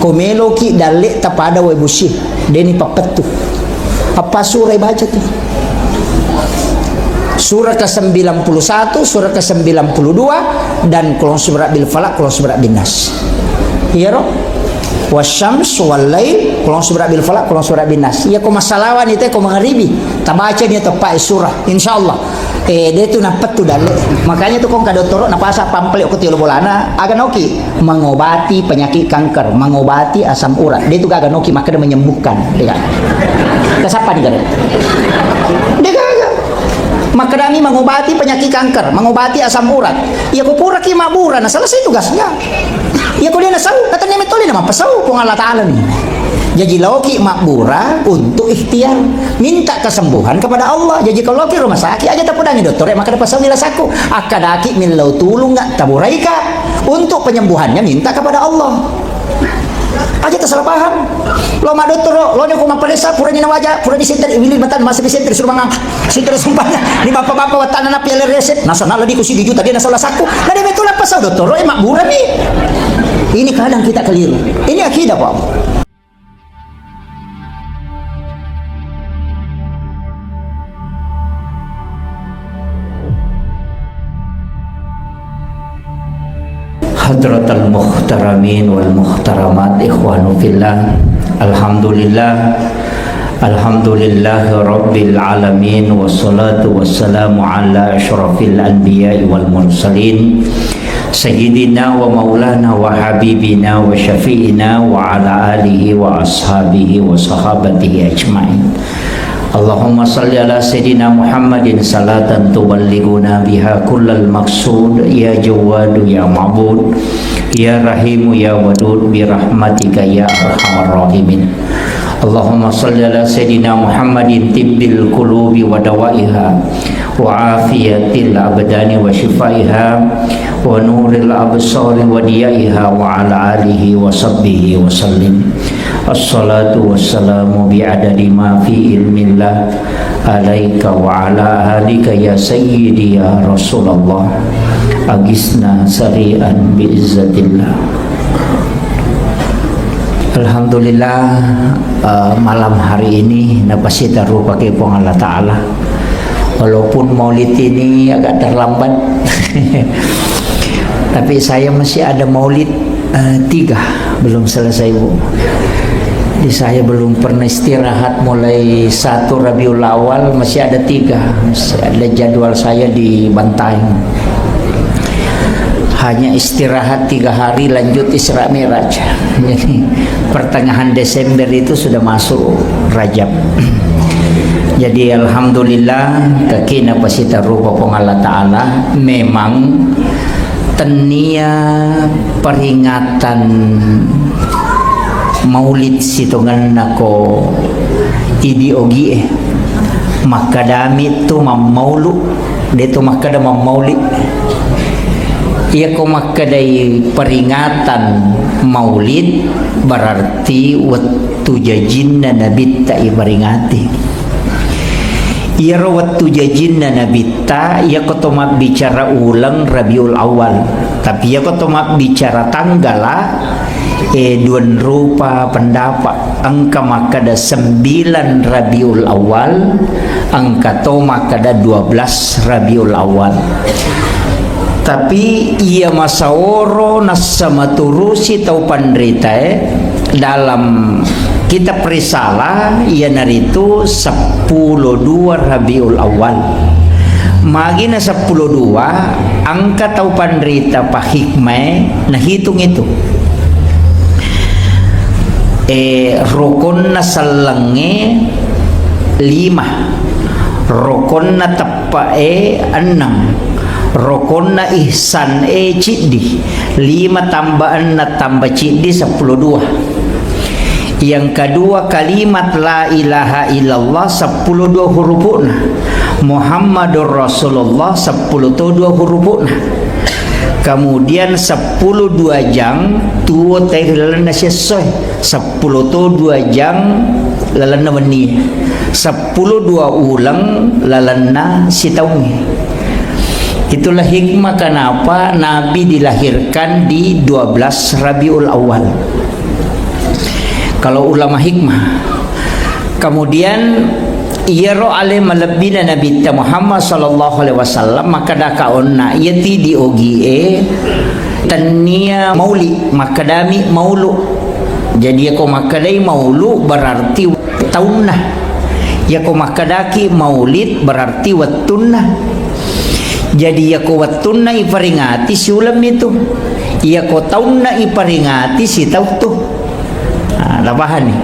komelo ki dalek tapada wa busyih deni papetu. Apa surah baca tuh? Surah ke-91, surah ke-92 dan qul a'udzu bil falaq, qul a'udzu bin nas. Iya roh? Wasyams wal lail, qul a'udzu bil falaq, qul a'udzu bin nas. Ya ko masalawan itu ko mangaribi. Tabaca dia tepai surah insyaallah. Dia tu napat tu dalek. Makanya tu kong kadotoro napasa pampel ko tiolo bolana agan oki mengobati penyakit kanker, mengobati asam urat. Dia tu agan oki maka dia menyembuhkan, dia. Kesapa nih kan? Dia kagak. Maka kami mengobati penyakit kanker, mengobati asam urat. Ya ko pura ki mabura, nah selesai tugasnya. Ya ko dia nasau, kata ni metode nama pasau kong Allah Taala nih. Jadi loki makbura untuk ikhtiar minta kesembuhan kepada Allah. Jadi kalau loki rumah sakit aja tak pedangin dokter maka dapat pasal saku akadaki min lau tulung nggak taburaika untuk penyembuhannya minta kepada Allah. Aja tersalah paham. Lo mak dokter lo nya kuma peresa pura ni wajah pura di center wilih matan masih di center suruh mangang center sumpahnya di bapak-bapak watan anak piala reset nasional di kusi juta dia nasalah saku. Nah dia betul apa pasal dokter lo makbura nih. Ini kadang kita keliru. Ini akidah Pak. Hadratal muhtaramin wal muhtaramat ikhwanu fillah. Alhamdulillah rabbil alamin wassalatu wassalamu ala asyrafil anbiya'i wal mursalin sayyidina wa maulana wa habibina wa syafi'ina wa ala alihi wa ashabihi wa sahabatihi ajma'in. Allahumma salli ala Sayyidina Muhammadin salatan tuballighuna biha kullal maqsud ya Jawadu ya Ma'bud ya Rahimu ya Wadud bi rahmatika ya arhamar rahimin. Allahumma salli ala Sayyidina Muhammadin tibbil qulubi wa dawaiha wa afiyatil abdani wa shifaiha wa nuril absari wa diyaiha wa ala alihi wa sahbihi wa sallim. Assalatu wassalamu bi'adadi ma fi ilmillah alaika wa ala alika ya sayyidi ya Rasulullah agisna sari'an bi'izzatillah. Alhamdulillah malam hari ini napasi taruh pakai pong Allah Ta'ala walaupun maulid ini agak terlambat tapi saya masih ada maulid 3 belum selesai Bu. Jadi saya belum pernah istirahat mulai 1 Rabiul Awal masih ada 3 masih ada jadwal saya di Bantaeng. Hanya istirahat 3 hari lanjut Isra Mi'raj. Jadi pertengahan Desember itu sudah masuk Rajab. Jadi alhamdulillah kakina pasita rupa pong Allah Ta'ala memang tenia peringatan maulid situngan nako idiogi makadami tu mamaulu deto makada mamaulid ia ko makadai peringatan maulid berarti waktu jajinna nabi ta ibaringati ia waktu jajinna nabi ta ia ko tomak bicara ulang Rabiul Awal tapi ia ko tomak bicara tanggal duan rupa pendapat angka makada 9 Rabiul Awal angka to makada 12 Rabiul Awal tapi ia masaworo nasamaturusi tau pandrita dalam kitab risalah ia naritu 10 Rabiul Awal magina 10 angka tau pandrita pa hikmah nah hitung itu rukun na salange 5 rukun na tapae 6 rukun na ihsan cidi 5 tambahan na tambah cidi 12 yang kedua kalimat la ilaha illallah 12 hurufna Muhammadur Rasulullah 10 hurufna kemudian 10 2 jang tuo teh lalana sesuai 10 tu 2 jang lalana wani 10 2 ulang lalana sitaungi. Itulah hikmah kenapa Nabi dilahirkan di 12 Rabiul Awal. kalau ulama hikmah. Kemudian iyaro ale malabina Nabi Muhammad sallallahu alaihi wasallam maka dakaonna yati di ogie tania mauli makadami maulu. Jadi ako makadai maulu berarti taunna. Yako makadaki maulid berarti wattunna. Jadi yako wattunna iparingati si ulam itu. Yako taunna iparingati si tautu. Labahan nih.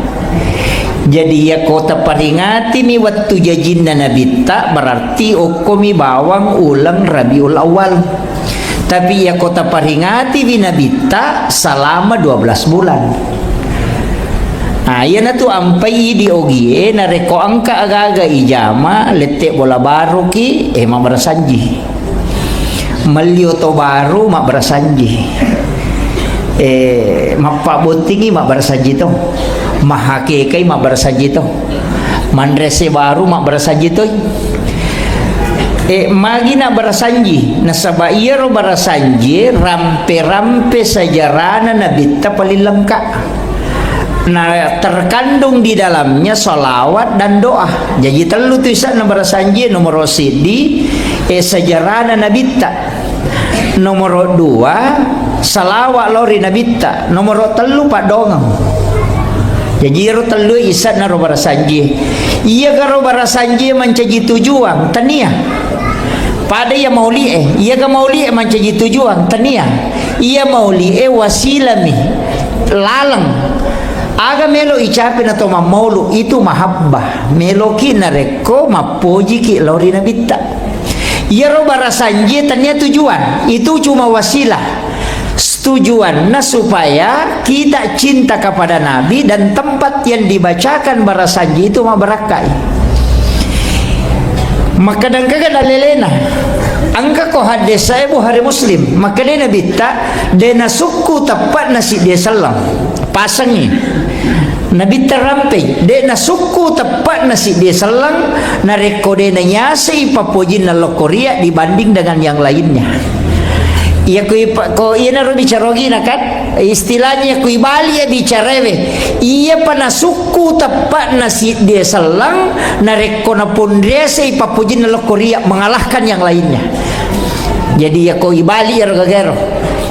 Jadi ya kota paringati mi waktu jajinna nabita berarti okomi bawang ulang Rabiul Awal. Tapi ya kota paringati mi nabita selama 12 bulan. Yan na tu ampai di ogie na reko angka agaga ijama letek bola baru ki mabarasanji. Malio to baru mabarasanji. Mapabutingi mabarasanji to. Mahake kay mabarasanji to. Mandrese baru mabarasanji to. Magi na barasanji nasabaiya ro barasanji rampe-rampe sajarana nabita palilangka. Nah terkandung di dalamnya salawat dan doa. Jadi telu tulisan nomor sanji nomor sidi sejarah nabita. Nomor 2 salawat lori nabita. Nomor 3 pak dongeng. Jadi ro telu isan na robara sanji. Iya ga robara sanji mencaji tujuan tania. Pada ya mauli iya ga mauli mencaji tujuan tania. Iya mauli wasilami lalang. Aga melo icape na to maulu itu mahabbah melo ki nareko mapoji ki lori nabita. Ya ro barasanji tanya tujuan itu cuma wasilah. Tujuan na supaya kita cinta kepada Nabi dan tempat yang dibacakan barasanji itu mabarakai. Maka dan kagak dalelena angka ko hadesa Bukhari Muslim maka dia nabita dena suku tepat nasi dia salam pasangi Nabi terampe de na suku tepat nasi dia selang na rekode na nyasi papojin na lokoria dibanding dengan yang lainnya. Iya ko iya na ro bicarogi na kan istilahnya ko ibali ya bicarewe iya pa na suku tepat nasi dia selang na reko na pondrese papojin na lokoria mengalahkan yang lainnya. Jadi ya ko ibali ya ro gagero.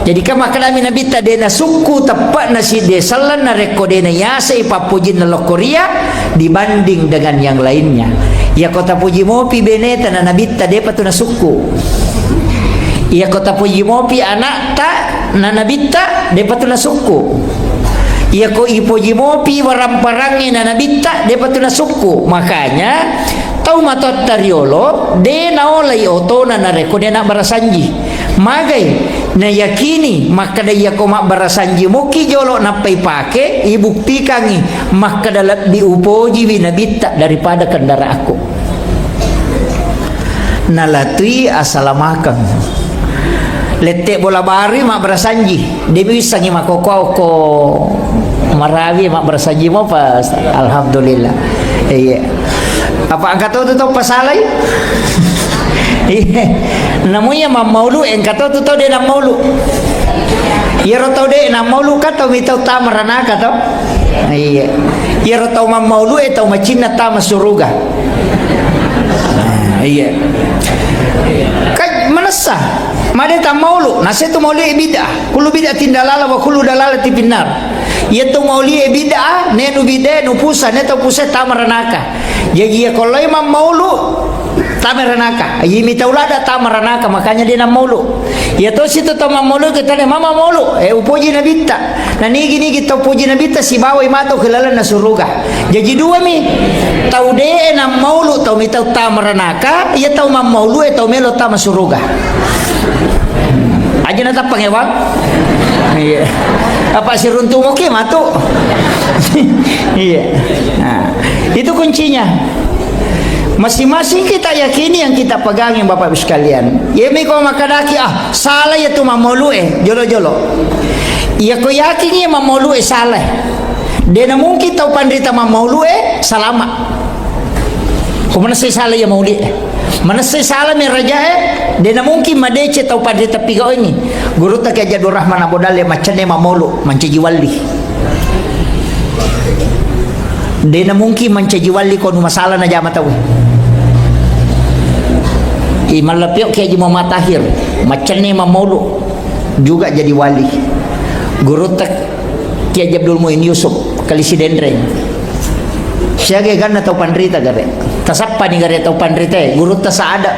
Jadi kama kalami nabi tadi na suku tepat nasi desalan na rekode na yasa ipapujin na lokoria dibanding dengan yang lainnya. Ya kota puji mopi beneta na nabi tadi patu na suku. Ya kota puji mopi anak ta na nabi ta de patu na suku. Ya ko ipuji mopi waramparangnya na nabi ta de patu na suku. Makanya tau matot tariolo de naolai otona na rekode na barasanji. Magai na yakini maka daya ko mak barasanji muki jolo napai pake ibuktikan ni maka dalam diupoji binabita daripada kendara aku nalatui asalamakang letek bola bari mak barasanji dia bisa ngi makoko ko marawi mak barasanji mo pas alhamdulillah iya apa angkat tu pasalai namanya mamaulu engkau tu dia nak maulu ya rotau dia nak maulu kata mitau tamarana kata iya ya rotau mamaulu tau macina tama suruga iya kan manasa made tam maulu nase tu maulu bidah kullu bidah tindalala wa kullu dalalati finnar ya tu maulu bidah nenu bidah nu pusa neto pusa tamaranaka jadi ya kalau imam maulu tamaranaka yimi taulada tamaranaka makanya dia nak maulu ya to situ to maulu kita ne mama maulu upuji nabita na nigi kita upuji nabita si bawa imato kelala na suruga jadi dua mi tau de na maulu tau mi tau tamaranaka ya tau mam maulu tau melo tama suruga aja na tapang ewan iya apa si runtung oke matu iya nah itu kuncinya. Masing-masing kita yakini yang kita pegangin Bapak Ibu sekalian. Ya mi ko makadaki salah ya tu mamolu jolo-jolo. Ya ko yakini mamolu salah. Dia mungkin tahu pandita mamolu salama. Ko mana saya salah ya mauli. Mana saya salah mi raja dia mungkin madece tahu pandita pigo ini. Guru tak Jadur Rahman Abodal ya macane mamolu manci wali. Dena mungkin mencaji wali ko masalah na jama tahu. Iman lepiok kayak Muhammad Tahir, macam ni Mamulu juga jadi wali. Guru tak Kiai Abdul Muin Yusuf kali si Dendreng. Siapa kan atau pandrita gare? Tasapa ni gare atau pandrita? Guru tak saada.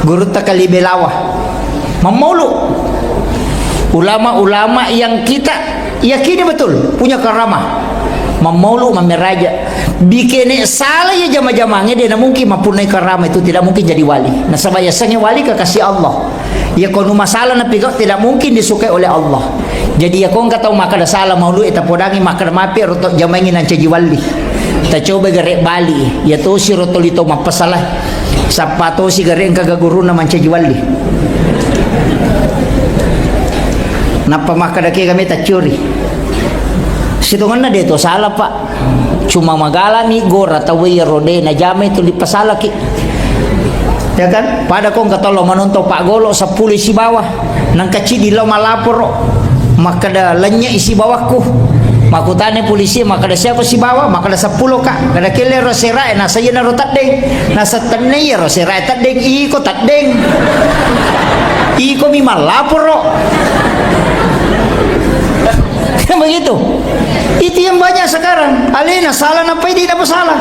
Guru tak kali belawah. Mamulu. Ulama-ulama yang kita yakini betul punya karamah. Mamulu mameraja bikin salah ya jama-jamanya dia mungkin mempunyai karamah itu tidak mungkin jadi wali. Nah sebayasanya wali kekasih Allah. Ya kalau masalah nabi kau tidak mungkin disukai oleh Allah. Jadi ya kau nggak tahu maka ada salah maulu eta podangi maka ada mapi rotok jamangin nan caji wali. Ta coba garek Bali ya to si rotolito mapasalah. Sapato si garek kagaguru na man caji wali. Napa maka ada kami tak curi. Situngan na dito salah pak. Cuma magala ni gora tawi rode na jame itu dipasala ki. Ya kan? Pada kong katalo manonto Pak Golo sa pulis si bawah. Nang kacidi lo malapor maka da lanya isi bawahku. Makutane polisi maka da siapa si bawah maka da 10 ka. Kada kile ro sira na saya na ro tadeng. Nasa tanay ro sira tadeng iko tadeng. Iko mi malapor ro. Begitu. Itu yang banyak sekarang. Alena salah nampai tidak bersalah.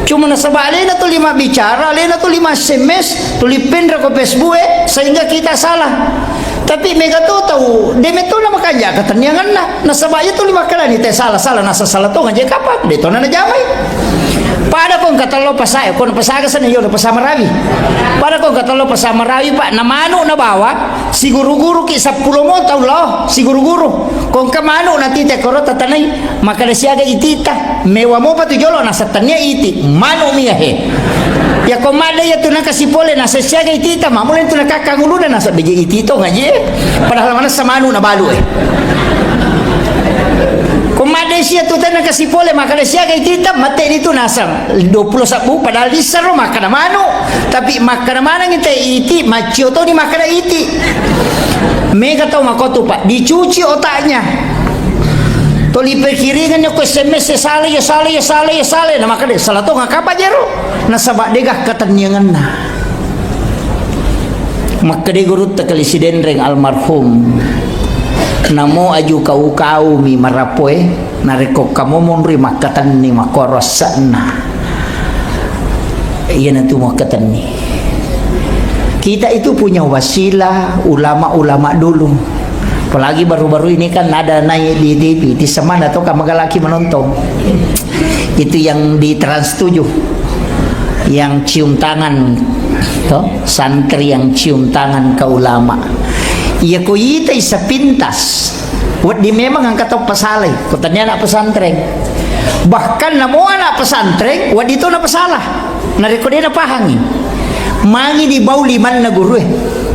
Cuma nasabah alena tu 5 bicara, alena tu 5 SMS, tulis pendra ke Facebook sehingga kita salah. Tapi mereka tu tahu, dia tu nama kaya katanya kan nasabah itu 5 kali ni teh salah nasa salah tu ngajak kapan? Dia tu nana jamai. Pada kong kata lo pasai, kong pasai kesana yo pasai Marawi. Pada kong kata lo pasai Marawi pak, nama anu na bawa si guru-guru ki 10 mo tahu lo si guru-guru. Kong kamano nanti teh korot tatanai, maka ada siaga itita mewah mo patu jolo nasa tanya iti mano mia he. Ya komada ya tu nak kasih pole nasa siaga itita, mamulen tu nak kakangulu dan nasa beje itito ngaji. Padahal mana sama anu na balu Komada siya tu tanah kasih pole maka siya kay tita mate dito nasa 20 sabu padahal di saro maka namano tapi maka namana ngite iti macio to ni maka iti mega tau makoto pak dicuci otaknya toli perkiringan ko SMS sale na maka de salah to ngakapa jero nasaba degah katanyangan na maka de guru takali si Dendreng almarhum namo aju kau mi marapoe nareko kamu monri makatan ni makorosana iya nanti makatan ni kita itu punya wasilah ulama-ulama dulu apalagi baru-baru ini kan ada naik di TV di Seman atau kamagalaki menonton itu yang di Trans 7 yang cium tangan toh santri yang cium tangan ke ulama. Iya ko ita isa pintas. Wad di memang ang katong pasalay. Kutanya na pesantren. Bahkan namo anak pesantren, wad itu na pasalah. Nariko dia na pahangi. Mangi di bau liman na guru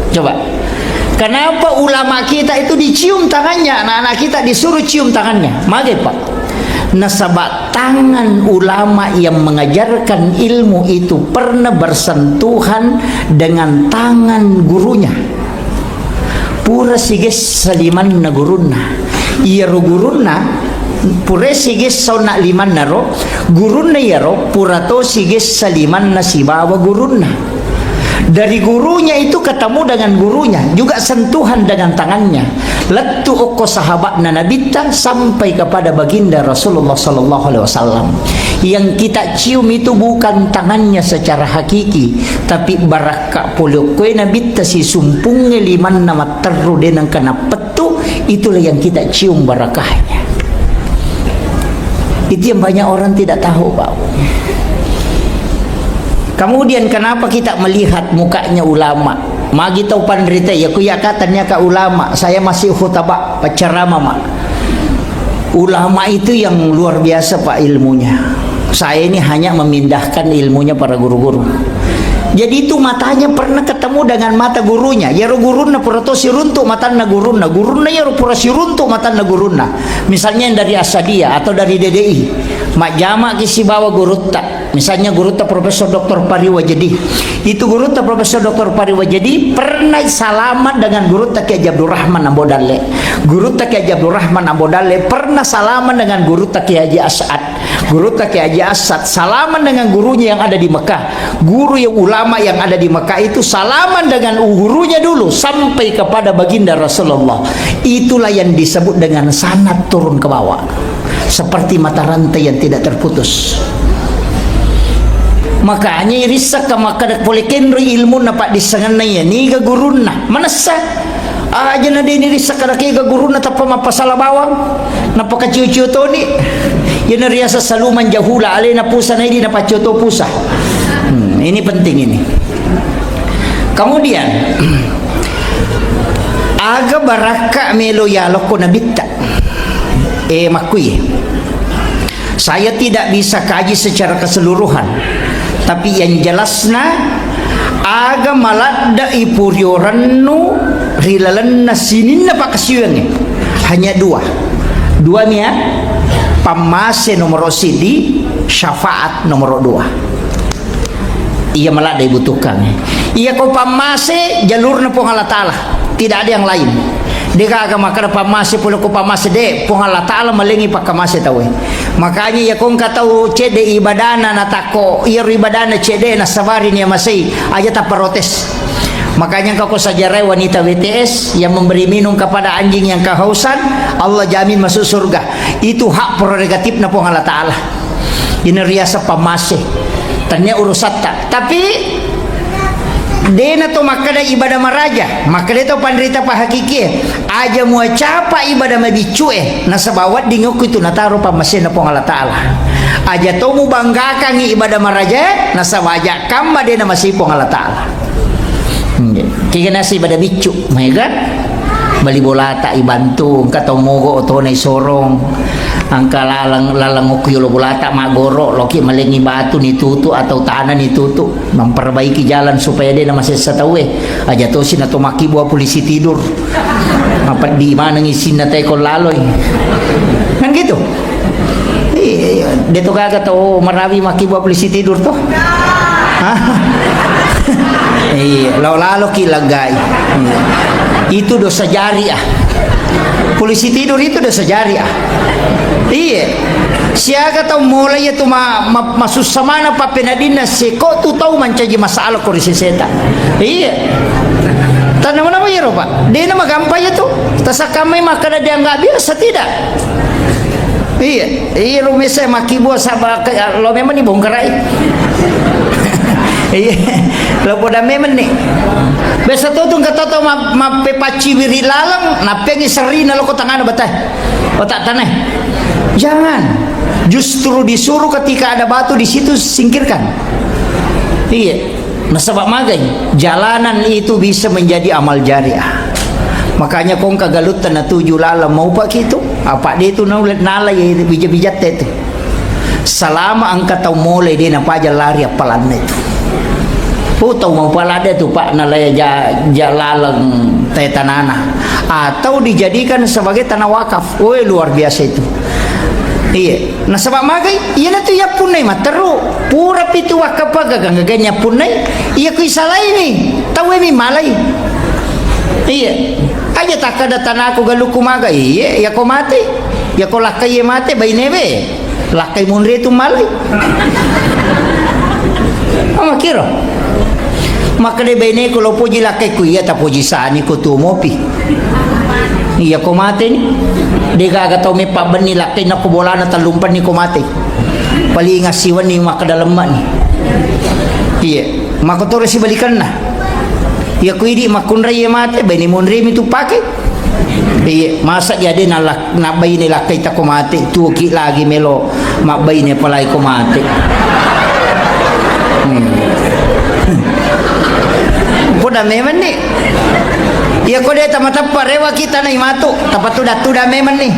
Coba. Kenapa ulama kita itu dicium tangannya, anak-anak kita disuruh cium tangannya? Mage Pak. Nasabak tangan ulama yang mengajarkan ilmu itu pernah bersentuhan dengan tangan gurunya. Pura siges saliman na guruna iyaro guruna pura siges sauna liman naro guruna yaro pura to siges saliman na sibawa guruna dari gurunya itu ketemu dengan gurunya juga sentuhan dengan tangannya letu oko sahabat na nabita sampai kepada baginda Rasulullah sallallahu alaihi wasallam yang kita cium itu bukan tangannya secara hakiki tapi baraka polokwe nabita si sumpungnya liman nama terru denang kena petu itulah yang kita cium barakahnya itu yang banyak orang tidak tahu Pak. Kemudian kenapa kita melihat mukanya ulama? Magi tahu pandrita ya kuya katanya ke ulama. Saya masih khutbah penceramah mak. Ulama itu yang luar biasa Pak ilmunya. Saya ini hanya memindahkan ilmunya para guru-guru. Jadi itu matanya pernah ketemu dengan mata gurunya. Ya guruna pura to si runtuk mata na guruna. Guruna ya pura si runtuk mata na guruna. Misalnya yang dari Asadiyah atau dari DDI. Mak jamak kisi bawa guru tak. Misalnya guru ta Profesor Dr. Pariwajedi. Itu guru ta Profesor Dr. Pariwajedi pernah salaman dengan guru ta Kiai Abdul Rahman Ambodalle. Guru ta Kiai Abdul Rahman Ambodalle pernah salaman dengan guru ta Kiai Haji As'ad. Guru ta Kiai Haji As'ad salaman dengan gurunya yang ada di Mekah. Guru yang ulama yang ada di Mekah itu salaman dengan gurunya dulu sampai kepada baginda Rasulullah. Itulah yang disebut dengan sanad turun ke bawah. Seperti mata rantai yang tidak terputus. Makanya risak ka makadak polikenro ilmu na pak disanganay ni ga guruna manasa aja na din risak ka ga guruna tapos mapasala bawang napakaciu-ciu to ni yan riasa saluman jahula ale na pusa na hindi napaciuto pusa. Ini penting ini. Kemudian aga baraka melo yalok ko nabitta makui. Saya tidak bisa kaji secara keseluruhan, tapi yang jelasnya aga maladda ipuriorannu rilalanna sininna pakasiyangnya hanya dua nia pamase nomor sidi syafaat nomor 2. Ia maladda dibutuhkan. Ia kau pamase jalurna pong Allah Ta'ala, tidak ada yang lain. Deka agama kada pamase pula ko pamase de pong Allah Ta'ala malengi pakamase tawe. Makanya ya kung katau cede ibadana natako iya ibadana cede na sabari niya masay aja tak protes. Makanya kau sajarai wanita WTS yang memberi minum kepada anjing yang kehausan, Allah jamin masuk surga. Itu hak prerogatif na pong Allah Ta'ala. Ini riasa pamase tanya urusata. Tapi dena to makada ibadah maraja makada to pandrita pa hakiki aja mua capa ibadah mabicue na sabawat dingok itu nataro pamasin na pong Allah Ta'ala aja to mu banggakan ibadah maraja na sawaja kamba dena masih pong Allah Ta'ala. Kaya nasi ibadah bicu maigan bali bolata ibantu katong mogo oto na sorong angka lalang ukyo lo bolata magoro loki malengi batu ni tutu atau tanah ni tutu memperbaiki jalan supaya dia masih satawe aja to sina to maki buah polisi tidur apa di mana ngisin na tay ko laloy kan gitu. Dia to kagak to marawi maki buah polisi tidur to lalo kilagay itu dosa jariah. Polisi tidur itu dosa jariah. Iya. Siaga tahu mulai itu masuk samana pa penadina seko tu tahu mancaji masalah ko riseseta. Iya. Tanam nama ya Pak. Dia nama gampang itu. Tasa kami makana dia enggak biasa tidak. Iya. Iya lu mese maki buah sabak lo memang ni bongkarai. Iya. Lo poda memang nih. Besa to tung kata to mapepaci wiri lalang napengi seri na lo ko tangana batay. Otak tanah. Jangan. Justru disuruh ketika ada batu di situ singkirkan. Iya. Nasabak magai jalanan itu bisa menjadi amal jariah. Makanya kong kagalutan na tujuh lalang mau pak gitu. Apa dia itu naulet nalay bijat-bijat itu. Selama angka tahu mulai dia napaja lari apalan itu. Tahu mau palada tu pak nalaya jalalang tanah atau dijadikan sebagai tanah wakaf. Woi luar biasa itu. Iya. Nah sebab magai iya na tu ya punai materu pura pitu wakaf gagang gaganya punai iya ku isalai ni tahu mi malai. Iya. Aja tak ada tanah aku galuku magai iya ya ko mati ya ko lakai mati bayi nebe lakai munri itu malai. Ama kira maka de bene ko lo puji lakai ku iya ta puji sani ko tu mopi iya ko mate ni de gaga tau me pa bani lakai na ko bola na talumpan ni ko mate pali ngasiwan ni maka dalaman ni iya maka to resi balikan na iya ku idi makunra iya mate bene monre mi tu pake iya masa jadi na bayi ni lakai ta ko mate tuki lagi melo mak bayi ni palai ko mate. Puda memang nih. Ya kau dia tamat-tamat rewa kita nih matu. Tapat tuda memang nih.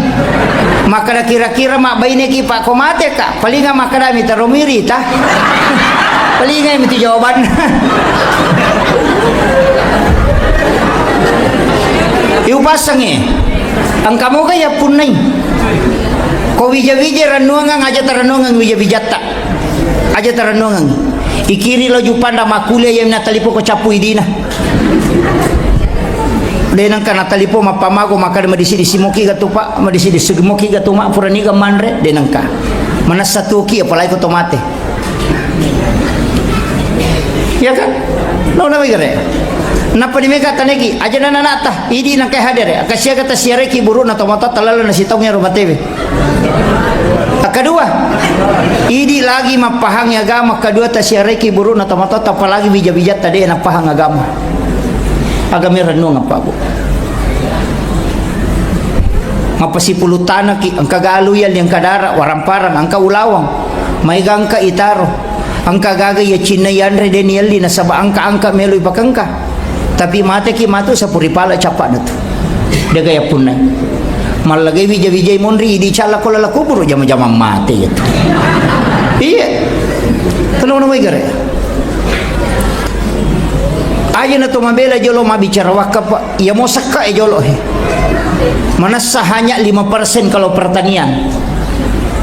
Maka kira-kira mak bayi nih kipak kau mati kak. Paling nggak maka dah minta romiri tah. Paling nggak minta jawaban. Iu pasangnya. Ang kamu kaya punai. Kau wija-wija renungan aja terenungan wija-wija tak. aja taranongan ikiri lo jupanda makulia yang natalipo ko capu idina denang kana talipo mapamago makada madisi disimuki gatupa madisi disimuki gatuma purani ga manre denang ka manasatuki apalagi ko tomate ya kan no na megare napa di mega tanegi aja nana nata idi nang kay hadere akasya kata siareki buru na tomata talala na sitongnya rumah tebe kedua idi lagi mapahang agama kedua ta siareki buru na tomata apalagi bija-bija tadi na pahang agama agama renung apa bu mapasipulutana ki ang kagaluyan yang kadara waramparang ang kaulawang may gangka itaro ang kagaga ya chinayan re denial di nasaba angka meloy pakangka tapi mate ki matu sa puripala capa na to daga ya punay malagay bija-bija monri di chala ko lala kuburo jama-jama mate ito iya tanong na may gare aja na to mabela jolo mabicara wakap ya mo sakka jolo manasa hanya 5% kalau pertanian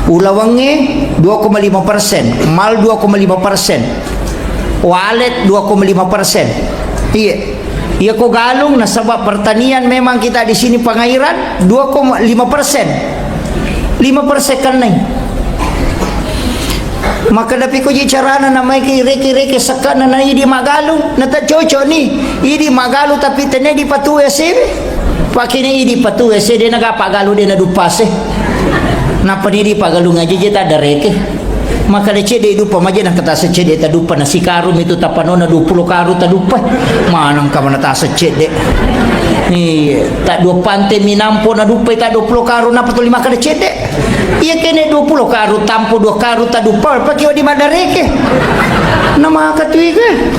ulawangnya 2,5%, mal 2,5%, walet 2,5%. Iya, iya ko galung na sabab pertanian memang kita di sini pengairan 2,5%, 5% kan nih. Maka dapat ko carana na may kire-kire sakana na idi magalung na ta cocok ni idi magalu tapi tene di patu sebe pakine idi patu sebe nagapagalu de na dupase. Napa diri pagalung aja jeta ada reke maka de cede dupa maja na kata secede ta dupa na sikarum itu tapanona 20 karu ta dupa manang ka mana ta secede ni tak 2 pante minampo na dupa ta 20 karu na patuli maka de cede iya kene 20 karu tampo 2 karu ta dupa pa kiwa di madareke na maka tuiga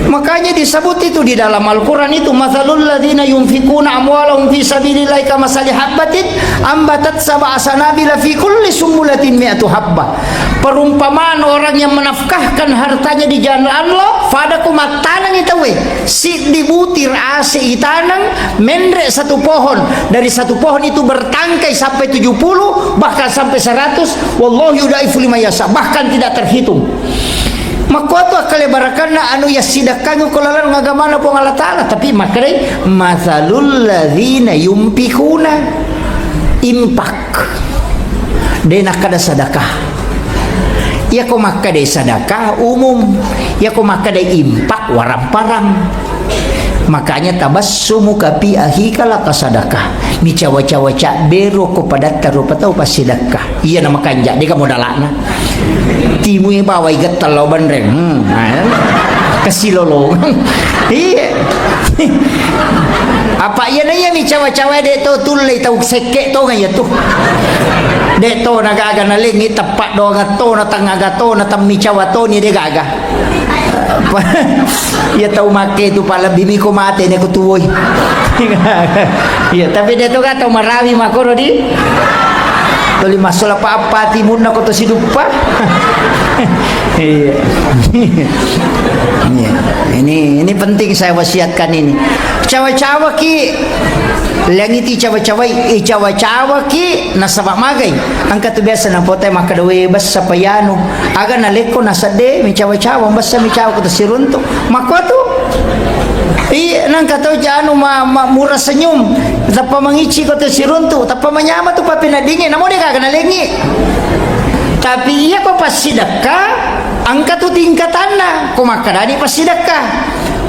makanya disebut itu di dalam Al-Quran itu mathalul ladzina yunfikuna amwalahum fi sabilillahi kamathali habbatin ambatat sab'a sanabila fi kulli sumbulatin mi'atu habbah. Perumpamaan orang yang menafkahkan hartanya di jalan Allah pada kumatanang itawe si dibutir ase itanang mendre satu pohon dari satu pohon itu bertangkai sampai 70 bahkan sampai 100 wallahu yudaifu liman yasha bahkan tidak terhitung. Makuatu akale barakana anu ya sidakanyo kulalan ngagamana po Allah Ta'ala tapi makare mathalul ladzina yumpikuna impak dena kada sedekah ya ko makade sedekah umum ya ko makade impak waramparang makanya tabassumu kapi ahika laka sedekah mi cawa-cawa bero ko padat tarupa tau pasidekah iya na makanja di ka modalana timu yang bawa igat talo bandreng kesilolo iya apa iya na iya mi cawa-cawa de to tulay tau seke to nga yato de to nagaga na lingi tapat do nga to na tangaga to na tam mi cawa to ni de gaga ya tahu make itu pala bimi ko mate ne ko tuwoy ya tapi de to ga tau marawi makoro di tuli masalah apa timun na ko to sidupa iya ini penting saya wasiatkan ini cawa-cawa ki langiti cawa-cawa cawa-cawa ki nasaba magay ang kato biasa na potay makadawe basta payano aga naleko nasade mi cawa-cawa basta mi cawa ko to sirunto makwato nang kataw dyan mura senyum tapa mangici ko to sirunto tapa manyama to papinadingin namo di kaganalingi tapi iya ko pasidaka ang katutingkatan na kumakadani pasidaka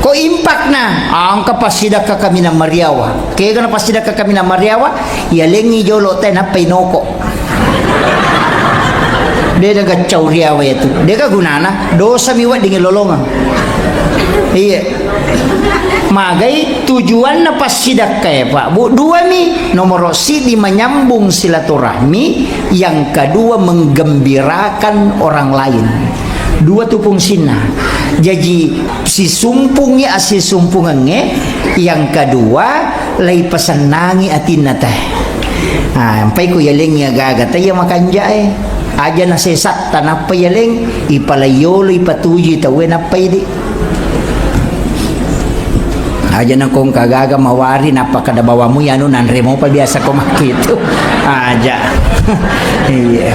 ko impak na ang kapasidaka kami na Mariawa kaya ka na pasidaka kami na Mariawa yalengi jolo tayo na painoko dia daga cauriawa itu dia ka gunana dosa miwa dingin lolongan iya magai tujuan na pasidak kaya pak bu dua mi nomor si di menyambung silaturahmi yang kedua menggembirakan orang lain dua tu fungsina jadi si sumpungnya asi sumpungannya yang kedua lay pasanangi atin teh sampai ko yaling ya gaga tayo makanja aja na sesak tanapa yaling ipalayolo ipatuji tawe napay di aja na kong kagaga mawari napakada bawamu yano nanre mo pa biasa ko makito aja iya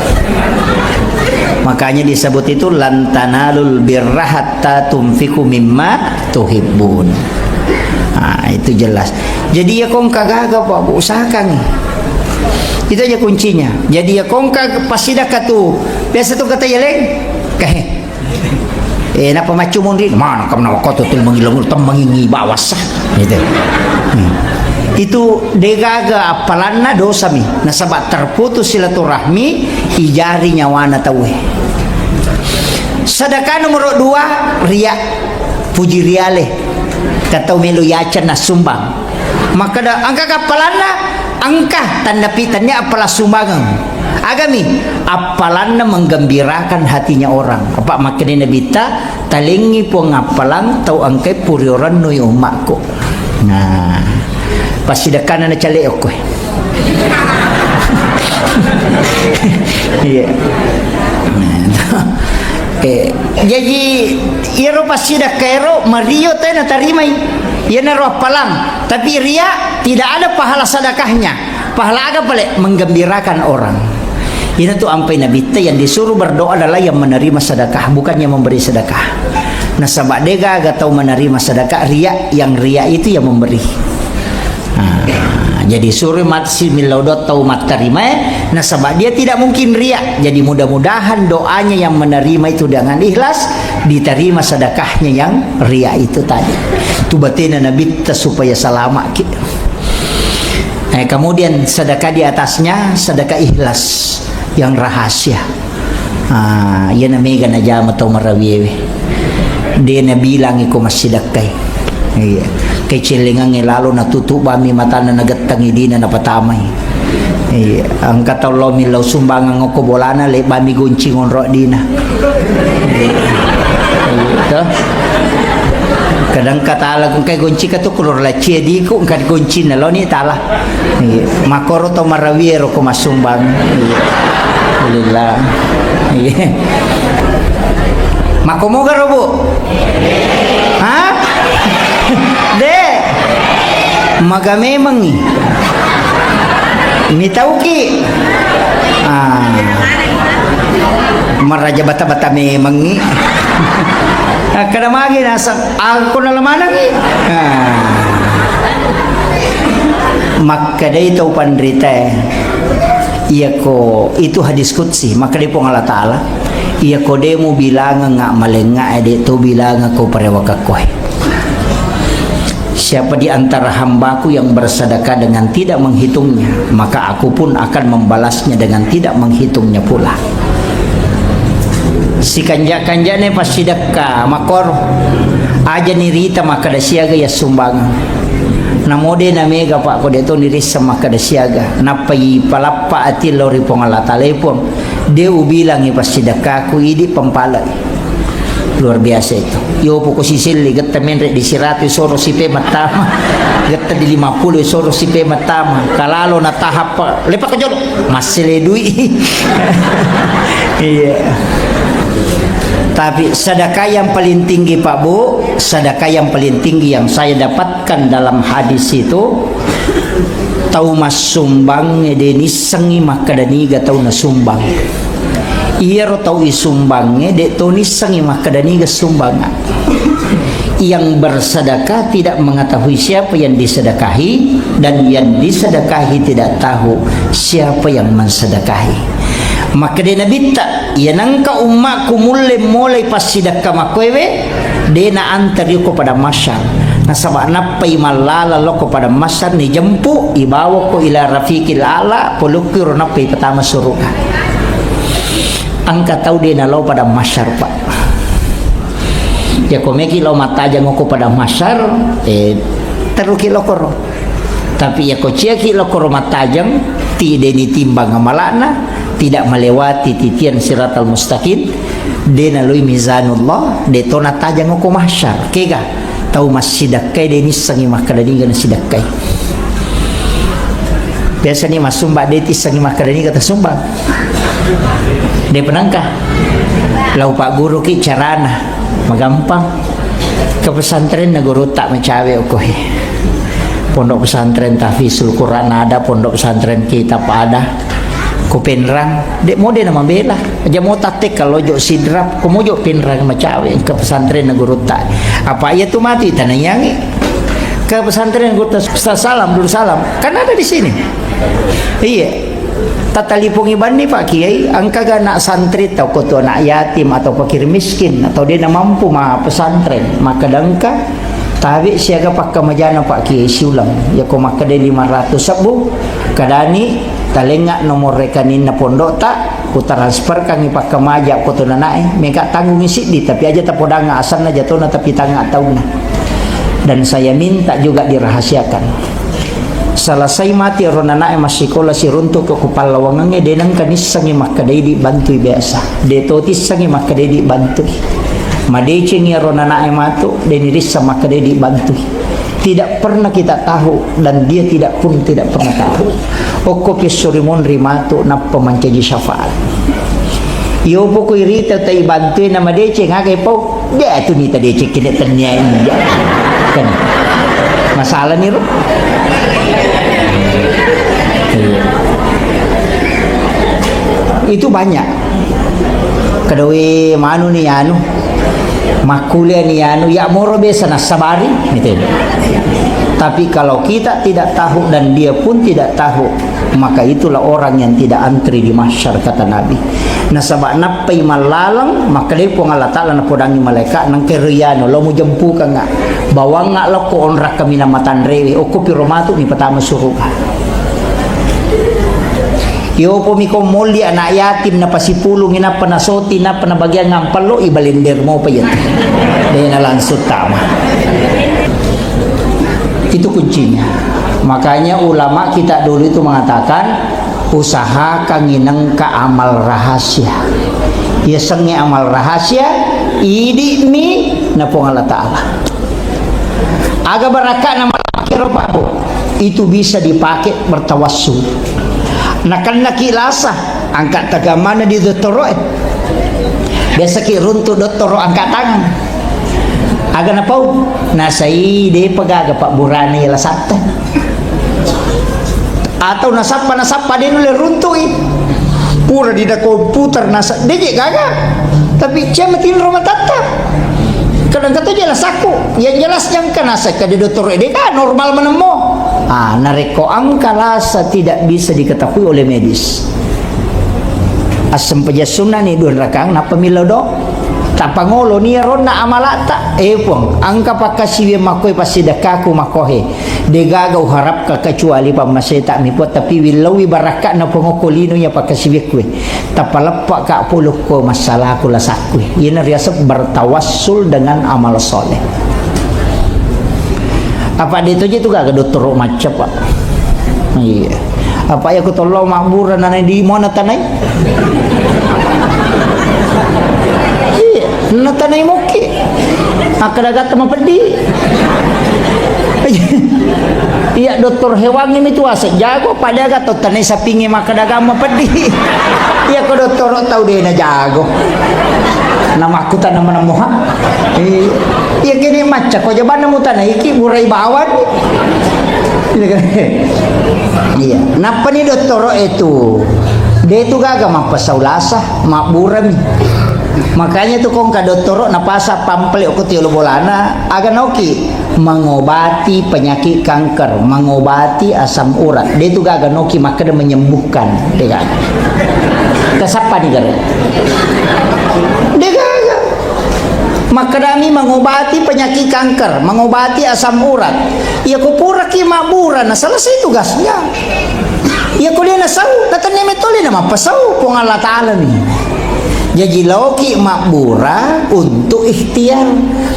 Makanya disebut itu lantanalul birra hatta tunfiqu mimma tuhibbun. Nah, itu jelas. Jadi ya kong kagak Pak, usahakan. Itu aja kuncinya. Jadi ya kong kagak pasti dah katu. Biasa tu kata yeleng. Napa macam rin? Mana kamu nak kau tu mengilangul temangingi bawas. Gitu. Itu degaga apalanna dosa mi. Nasabak terputus silaturahmi ijari nyawana tawe. Sedekah nomor 2 riak puji riale. Kata melu yacan na sumbang. Maka da angka kapalanna angka tanda pitannya apalah sumbangan. Agami apalanna menggembirakan hatinya orang. Apa makanya Nabi talingi po ngapalang tau angkai purioran no yung umakko. Nah, pasti dekan na cali ako. Iya. Jadi iro pasti dah kairo mario tayo na tarimay. Yan na roh palang. Tapi ria tidak ada pahala sedekahnya. Pahala aga pala menggembirakan orang. Ini tuh ampai Nabi yang disuruh berdoa adalah yang menerima sedekah, bukan yang memberi sedekah. Nah, sabak dega agak tahu menerima sedekah, ria yang ria itu yang memberi. Jadi suruh mat si milaudot tahu mat terima. Nah, sabak dia tidak mungkin ria. Jadi mudah-mudahan doanya yang menerima itu dengan ikhlas diterima sedekahnya yang ria itu tadi. Tu batina Nabi supaya selamat. Kemudian sedekah di atasnya sedekah ikhlas yang rahasia. Ia namanya naja matau marawiwe. Dia nabilang iko masidakai. Iya. Kay cilingang lalo natutup bami mata na nagatang idina na patamay. Iya. Ang katawlaw milaw sumbangan ko bolana le bami guncing on ro dina. Iya. Kadang katalag kung kay gunci ka to kulor la di ko kan gunci na lo ni tala. Iya. Makoro to marawiero ko masumbang. Iya. Alhamdulillah. Iya. Makomo garo bu? Ha? De. Magame mangi. Mitauki. Maraja bata-bata memangi. Kada magi nasa ako na lamanang maka day ito pandrita iya ko itu hadis qudsi maka day po ng Allah Ta'ala iya ko de mo bilang nga malenga ede to bilang ko parewakakoy. Siapa di antara hambaku yang bersedekah dengan tidak menghitungnya, maka aku pun akan membalasnya dengan tidak menghitungnya pula. Si kanja-kanja ne pas sedekah makor aja nirita maka da siaga ya sumbang. Namode na mega pak ko deto niris sama kada siaga. Napai palapa ati lori pongala telepon. Dia bilang pas sedekah ku idi pampalay. Luar biasa itu. Yo poko sisili gata menre di 100 soro si pe matama. Gata di 50 soro si pe matama. Kalalo na tahap lepak ke jodoh. Masih ledui. Iya. Tapi sedekah yang paling tinggi Pak Bu, sedekah yang paling tinggi yang saya dapatkan dalam hadis itu tahu mas sumbang deni sengi makadani ga tahu na sumbang. Iya ro tahu isumbangnya dek tahu ni sengi makadani ga sumbang. Yang bersedekah tidak mengetahui siapa yang disedekahi dan yang disedekahi tidak tahu siapa yang mensedekahi. Maka dia Nabi tak ia nangka umatku mulai pas sedekah makwewe dia na antar ko pada masyar. Nasabak napai malala lo ko pada masyar ni jempu ibawa ko ila rafiqil ala polukir napai pertama surga. Angka tahu dia nalo pada masyar Pak. Ya komeki lo mata aja ngoko pada masyar teruki lo koro. Tapi ya ko ciaki lo koro matajang ti deni timbang ngamalana tidak melewati titian siratal mustaqim dena lui mizanullah de tona tajang ko mahsyar kega tahu masyidakai deni sangi makadani gana sidakai biasa ni masumba de ti sangi makadani kata sumbang de penangkah lau pak guru ki carana magampang ke pesantren na guru tak mencawe okoh pondok pesantren tahfizul Quran ada pondok pesantren kitab ada ko penrang dek mode nama bela aja mau tatek kalau jo sidrap ko mo jo penrang macawe ke pesantren guru tak apa ya tu mati tanayangi ke pesantren guru salam dulu salam kan ada di sini iya tata lipung iban nih Pak Kiai angka gak nak santri atau kotu anak yatim atau fakir miskin atau dia nak mampu mah pesantren maka dangka tapi siaga pakai majana Pak Kiai siulang ya ko maka dia 500 sabu kadani talengak nomor rekening na pondok tak ku transfer kami pakai maja kotu nanae mereka tanggung isi di tapi aja tak podang asal na jatuh tapi tangga tahu na dan saya minta juga dirahasiakan selesai mati orang nanae masih sekolah si runtuh ke kepala wangange denang kanis sangi maka di bantu biasa detotis sangi maka di bantu madeceng ya orang nanae matu deniris sama maka di bantu tidak pernah kita tahu dan dia tidak pernah tahu oko pisurimon rimatu na pemancaji syafaat yo poko irita tai bantuin nama deceng agay po dia tu ni tadi deceng kini tanya ini kan masalah ni ro itu banyak kedoi manu ni anu makulia ni anu ya moro biasa nasabari gitu. Tapi kalau kita tidak tahu dan dia pun tidak tahu maka itulah orang yang tidak antri di mahsyar kata Nabi nasabak napai malalang maka dia pun Allah Ta'ala napodangi malaikat nang keriyano lo mu jempu ka nga bawang nga lo ko onrak kami na matanrewi o ko piromatu ni patama suruga yo po mi ko moli anak yatim na pasipulong ina panasoti na panabagyan ngampalo ibalender mo pa yan dahil na lansot tama itu kuncinya makanya ulama kita dulu itu mengatakan usaha kangineng ka amal rahasia ya sengi amal rahasia idi mi na po Allah Ta'ala aga baraka na makiro pa po itu bisa dipakai bertawassul nakan nakilasa angkat tagamana di doktoro biasa ki runtuh doktoro angkat tangan aga na po nasai de pagaga Pak Burani lasatan atau nasapa din ulit runtuh pura di da komputer nasa deje gaga tapi siya matin rumah tatap kadang kata jelas aku yang jelas yang kanasa ka di doktor edeka normal menemo nareko angka rasa tidak bisa diketahui oleh medis asam pejasuna ni dun rakang na pamilo do tapangolo ni ron na amalata pong angka pakasiwe makoy pasidakaku makohe degagaw harap ka kecuali pamaseta mi po tapi wilawi baraka na pangokolino ya pakasiwe kwe tapalapa ka pulok ko masalah ko lasakwe yun riasa bertawassul dengan amal soleh apa dito itu gak dokter macam Pak iya apa ya ko tolong makburan na di mana tanay natanay moki akadagat mapedi iya dokter hewan ini tuh asik jago pada gatot tanay sa pingi makadaga mapedi iya ko dokter tahu dia na jago nama aku tanah mana moha iya gini macam ko jaban namu tanay iki burai bawan iya napa nih dokter itu dia itu gaga mapasaulasa makburam makanya tuh kong kadoktoro napasa pample ko tiulo bolana aga noki mengobati penyakit kanker mengobati asam urat dia itu gaga noki maka dia menyembuhkan dia gaga kesapa nih gara dia gaga maka dami mengobati penyakit kanker mengobati asam urat ya kupura ki maburan nah selesai tugasnya ya kuliah nasau natanya metole nama pasau kong Allah Ta'ala nih jadi loki makbura untuk ikhtiar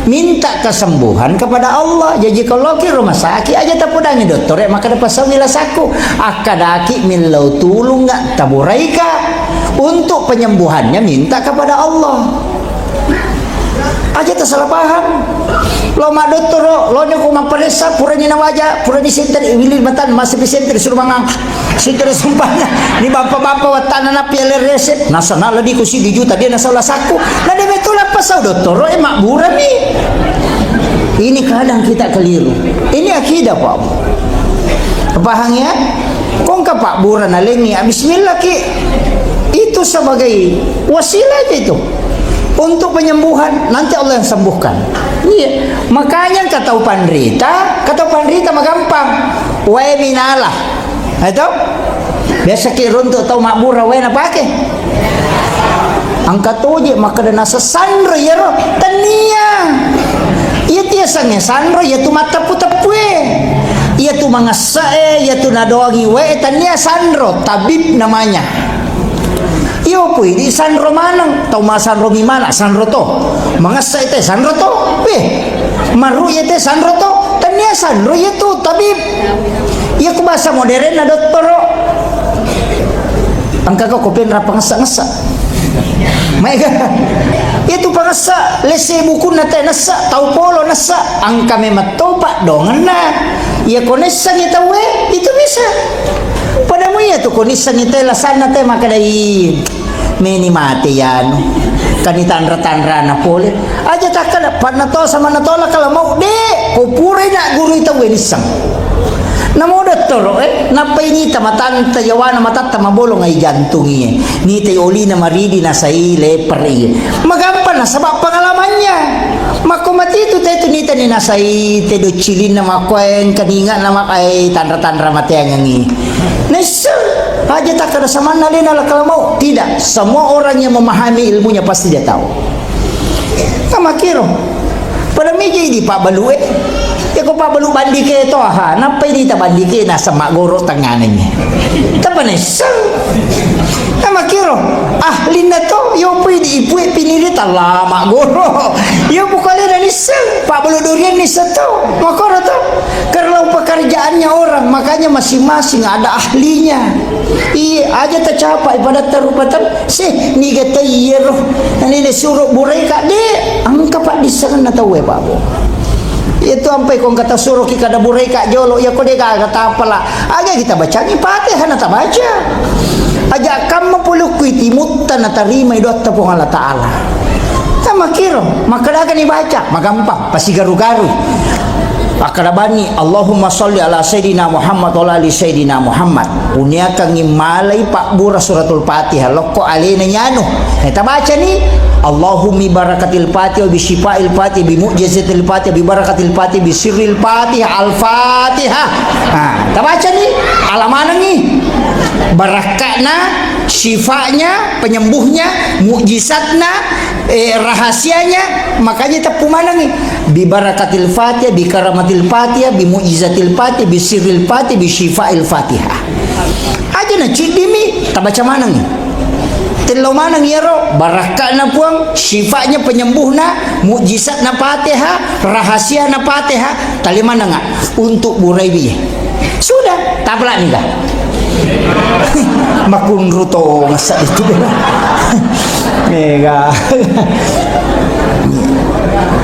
minta kesembuhan kepada Allah jadi kalau ki rumah sakit aja tapudangi dokter maka dapat sawilah saku akadaki min lau tulung nggak taburaika untuk penyembuhannya minta kepada Allah aja tersalah paham lo mak dokter lo nyukuh maperesa puranya nawaja puranya senter wilil matan masih senter suruh mangang senter sumpahnya ni bapak-bapak watana na pialer reset nasana ladi kusi di juta dia nasalah saku nah dia betul apa sau dokter mak buram nih ini kadang kita keliru ini akidah Pak Pahang ya? Kung Pak Bura nalingi, bismillah ki. Itu sebagai wasilah itu untuk penyembuhan, nanti Allah yang sembuhkan. Iya, makanya kata pandrita mah gampang. Wae minalah. Itu biasa ki runtuk tau makbura wae na pake. Angkat oje maka dana sesandro ya ro tania. Iya tiasanya sandro ya tu mata putapue. Iya tu mangasae, ya tu nadoangi wae tania sandro, tabib namanya. Iyo pui di sandro manang tau ma sandro gimana sandro to mangasa ite sandro to maru ya te sandro to tania sandro ya tu tabib iya ku bahasa modern na doktoro angka ko kopen ra pangasa-ngasa maiga itu pangasa lese buku na te nasa tau polo nasa angka me matopa dongan na iya konesa ni tawe itu bisa padamu ya tu konesa ni te lasana te makadai meni mati yan kanitanra-tanra na pole aja takkan pan to sama na tola kalau mau de kupure na guru ita wenisang namo doktor napay ni tamatang tayawana matatta mabolong ay jantungi ni tayoli na maridi na sa ile pari magampan na sabab pengalamannya makumatito tayo tunita ni nasa ite do chilin na makwen kaninga na makay tanra-tanra matayang ngi nesa aja tak ada sama nalina kalau mau tidak semua orang yang memahami ilmunya pasti dia tahu sama kiro pada meja ini Pak Balu ya ko Pak Balu bandi ke to ha napay di ta bandi ke nasa magoro tanganannya tapanes sama kiro ahli na to yo pwede ipue pinilit ala magoro yo bukali na nisang Pak Balu durian nisa to makoro to karena pekerjaannya orang makanya masing-masing ada ahlinya iya aja tercapai pada terupatan sih ni kata iya roh ini disuruh burai kak de angka Pak disangan na tahu Pak Bo itu sampai kong kata suruh kita ada burai kak jolo ya kok dia kata apalah aja kita baca ni Fatihah nata baca aja kamu puluh kuiti mutta na tarima idot tapong Allah Ta'ala sama kiro maka dah kan dibaca magampang pasti garu-garu akadabani Allahumma sholli ala Sayyidina Muhammad wa ala ali Sayyidina Muhammad unia kang imalay Pak Bura suratul Fatihah loko alina nyano kita baca ni Allahummi barakatil Fatihah bi syifail Fatihah bi mu'jizatil Fatihah bi barakatil Fatihah bi sirril Fatihah al-Fatihah kita baca ni alamana ni barakatna syifanya penyembuhnya mukjizatna rahasianya makanya tepu mana nih bi barakatil Fatihah bi karamatil Fatihah bi mu'jizatil Fatihah bi sirril Fatihah bi syifail Fatihah aja na cidimi tak baca mana nih telau mana nih ro barakatna puang syifanya penyembuhna mukjizatna Fatihah rahasia na Fatihah tali mana nggak untuk burai bi sudah taplak nih kah makun ruto ngasa itu mega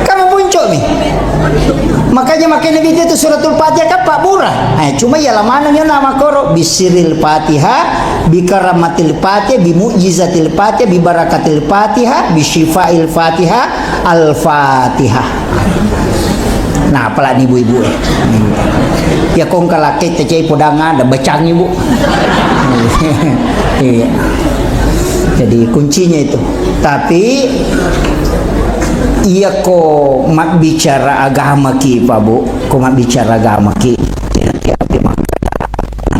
kamu puncok nih makanya makanya video itu suratul Fatihah kan Pak Bura cuma ya lamana nama koro bisiril Fatihah bi karamatil Fatihah bi mu'jizatil Fatihah bi barakatil Fatihah bi syifail Fatihah al-Fatihah nah apalah nih ibu-ibu ya kong kalaki tecai podanga ada bacangnya bu iya jadi kuncinya itu tapi iya kok mak bicara agama ki Pak Bu kok mak bicara agama ki tapi mak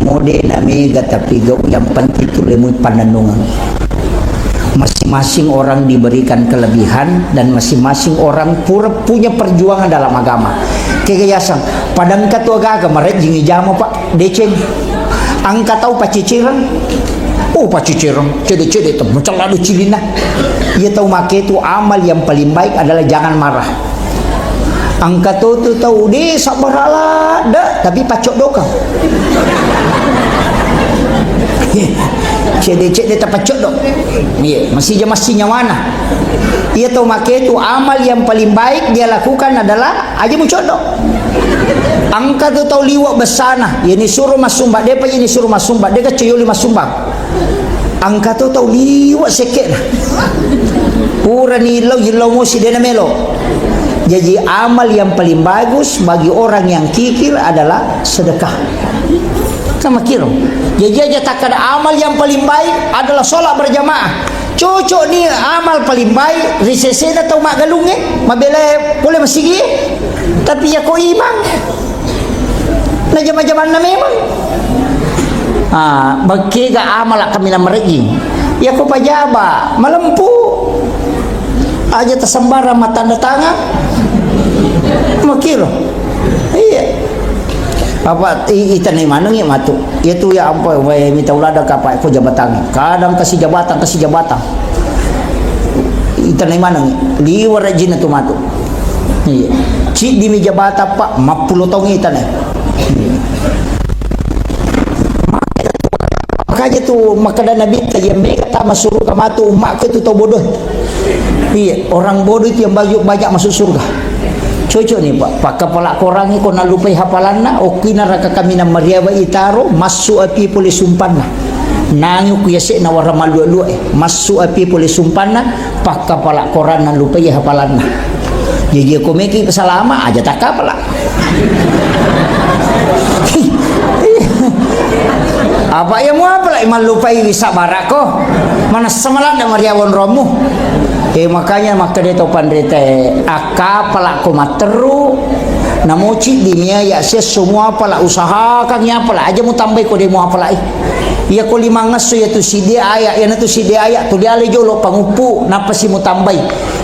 mode na mega tapi gak yang penting itu lemui pandanungan masing-masing orang diberikan kelebihan dan masing-masing orang punya perjuangan dalam agama kegayasan padang katu agama rek jingi jamo Pak deceng angka tahu paciciran paciciran cede-cede itu macam lalu cilina ia tahu make itu amal yang paling baik adalah jangan marah angka tu tahu deh sabar ala dah tapi pacok doka cede-cede terpacok dok iya masih nyawana ia tahu make itu amal yang paling baik dia lakukan adalah aja mucodok angka tu tahu liwak besana ini suruh masumbak dia apa ini suruh masumbak dia kecayoli masumbak angka tu tahu liwak sekit lah pura ni ilau mo si dia na melo Jadi amal yang paling bagus bagi orang yang kikir adalah sedekah. Sama kira. Jadi aja tak ada amal yang paling baik adalah solat berjamaah. Cocok ni amal paling baik risese atau mak galung mabele boleh masigi tapi ya ko imang na jama-jama na memang bagi ga amal kami na meregi ya ko pajaba malempu aja tersembara matanda tangan makiro iya apa itan ni manang ya matu itu ya apa we minta ulada ka pa ko jabatan kadang kasih jabatan itan ni manang liwar jina tu matu iya ci di mi jabatan pak 50 tong itan makanya tu makada nabi yang mereka masuk surga matu umat ke tu tau bodoh iya orang bodoh itu yang banyak masuk surga. Cocok nih pak, pak kepala korang ni kau nak lupai hafalan na, okey na raka kami na mariawa itaro, masuk api boleh sumpan na, nangu kuyasik na warna malu masuk api boleh sumpan na, pak kepala korang na lupai hafalan na, jadi aku meki kesalama aja tak kapala. Apa yang mau apa lah, lupai bisa barako, mana semalam na mariawan romu. Makanya maka dia tahu pandete aka pala ko materu namoci dimia ya sia semua pala usaha kang ya pala aja mu tambah ko demo pala ya ko limangas so ya tu si dia aya ya na tu si dia aya tu dia le jolo pangupu napa si mu tambah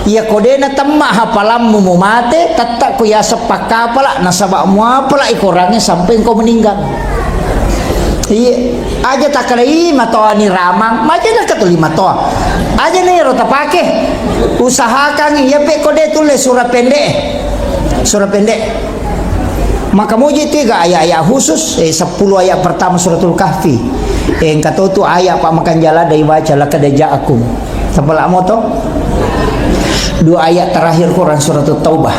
ya ko de na temma hapalam mu mate tatak ko ya sepaka pala nasaba mu pala ikorangnya sampai kau meninggal. Iya, aja tak kali matoa ni ramang, macam nak ketuli matoa. Aja ni rota pakai, usahakan ya pe kode tulis surah pendek, Maka muji tiga ayat-ayat khusus, 10 ayat pertama suratul kahfi. Yang kata tu ayat pak makan jala dari baca laka daja aku. Sebelah moto. 2 ayat terakhir Quran suratul taubah.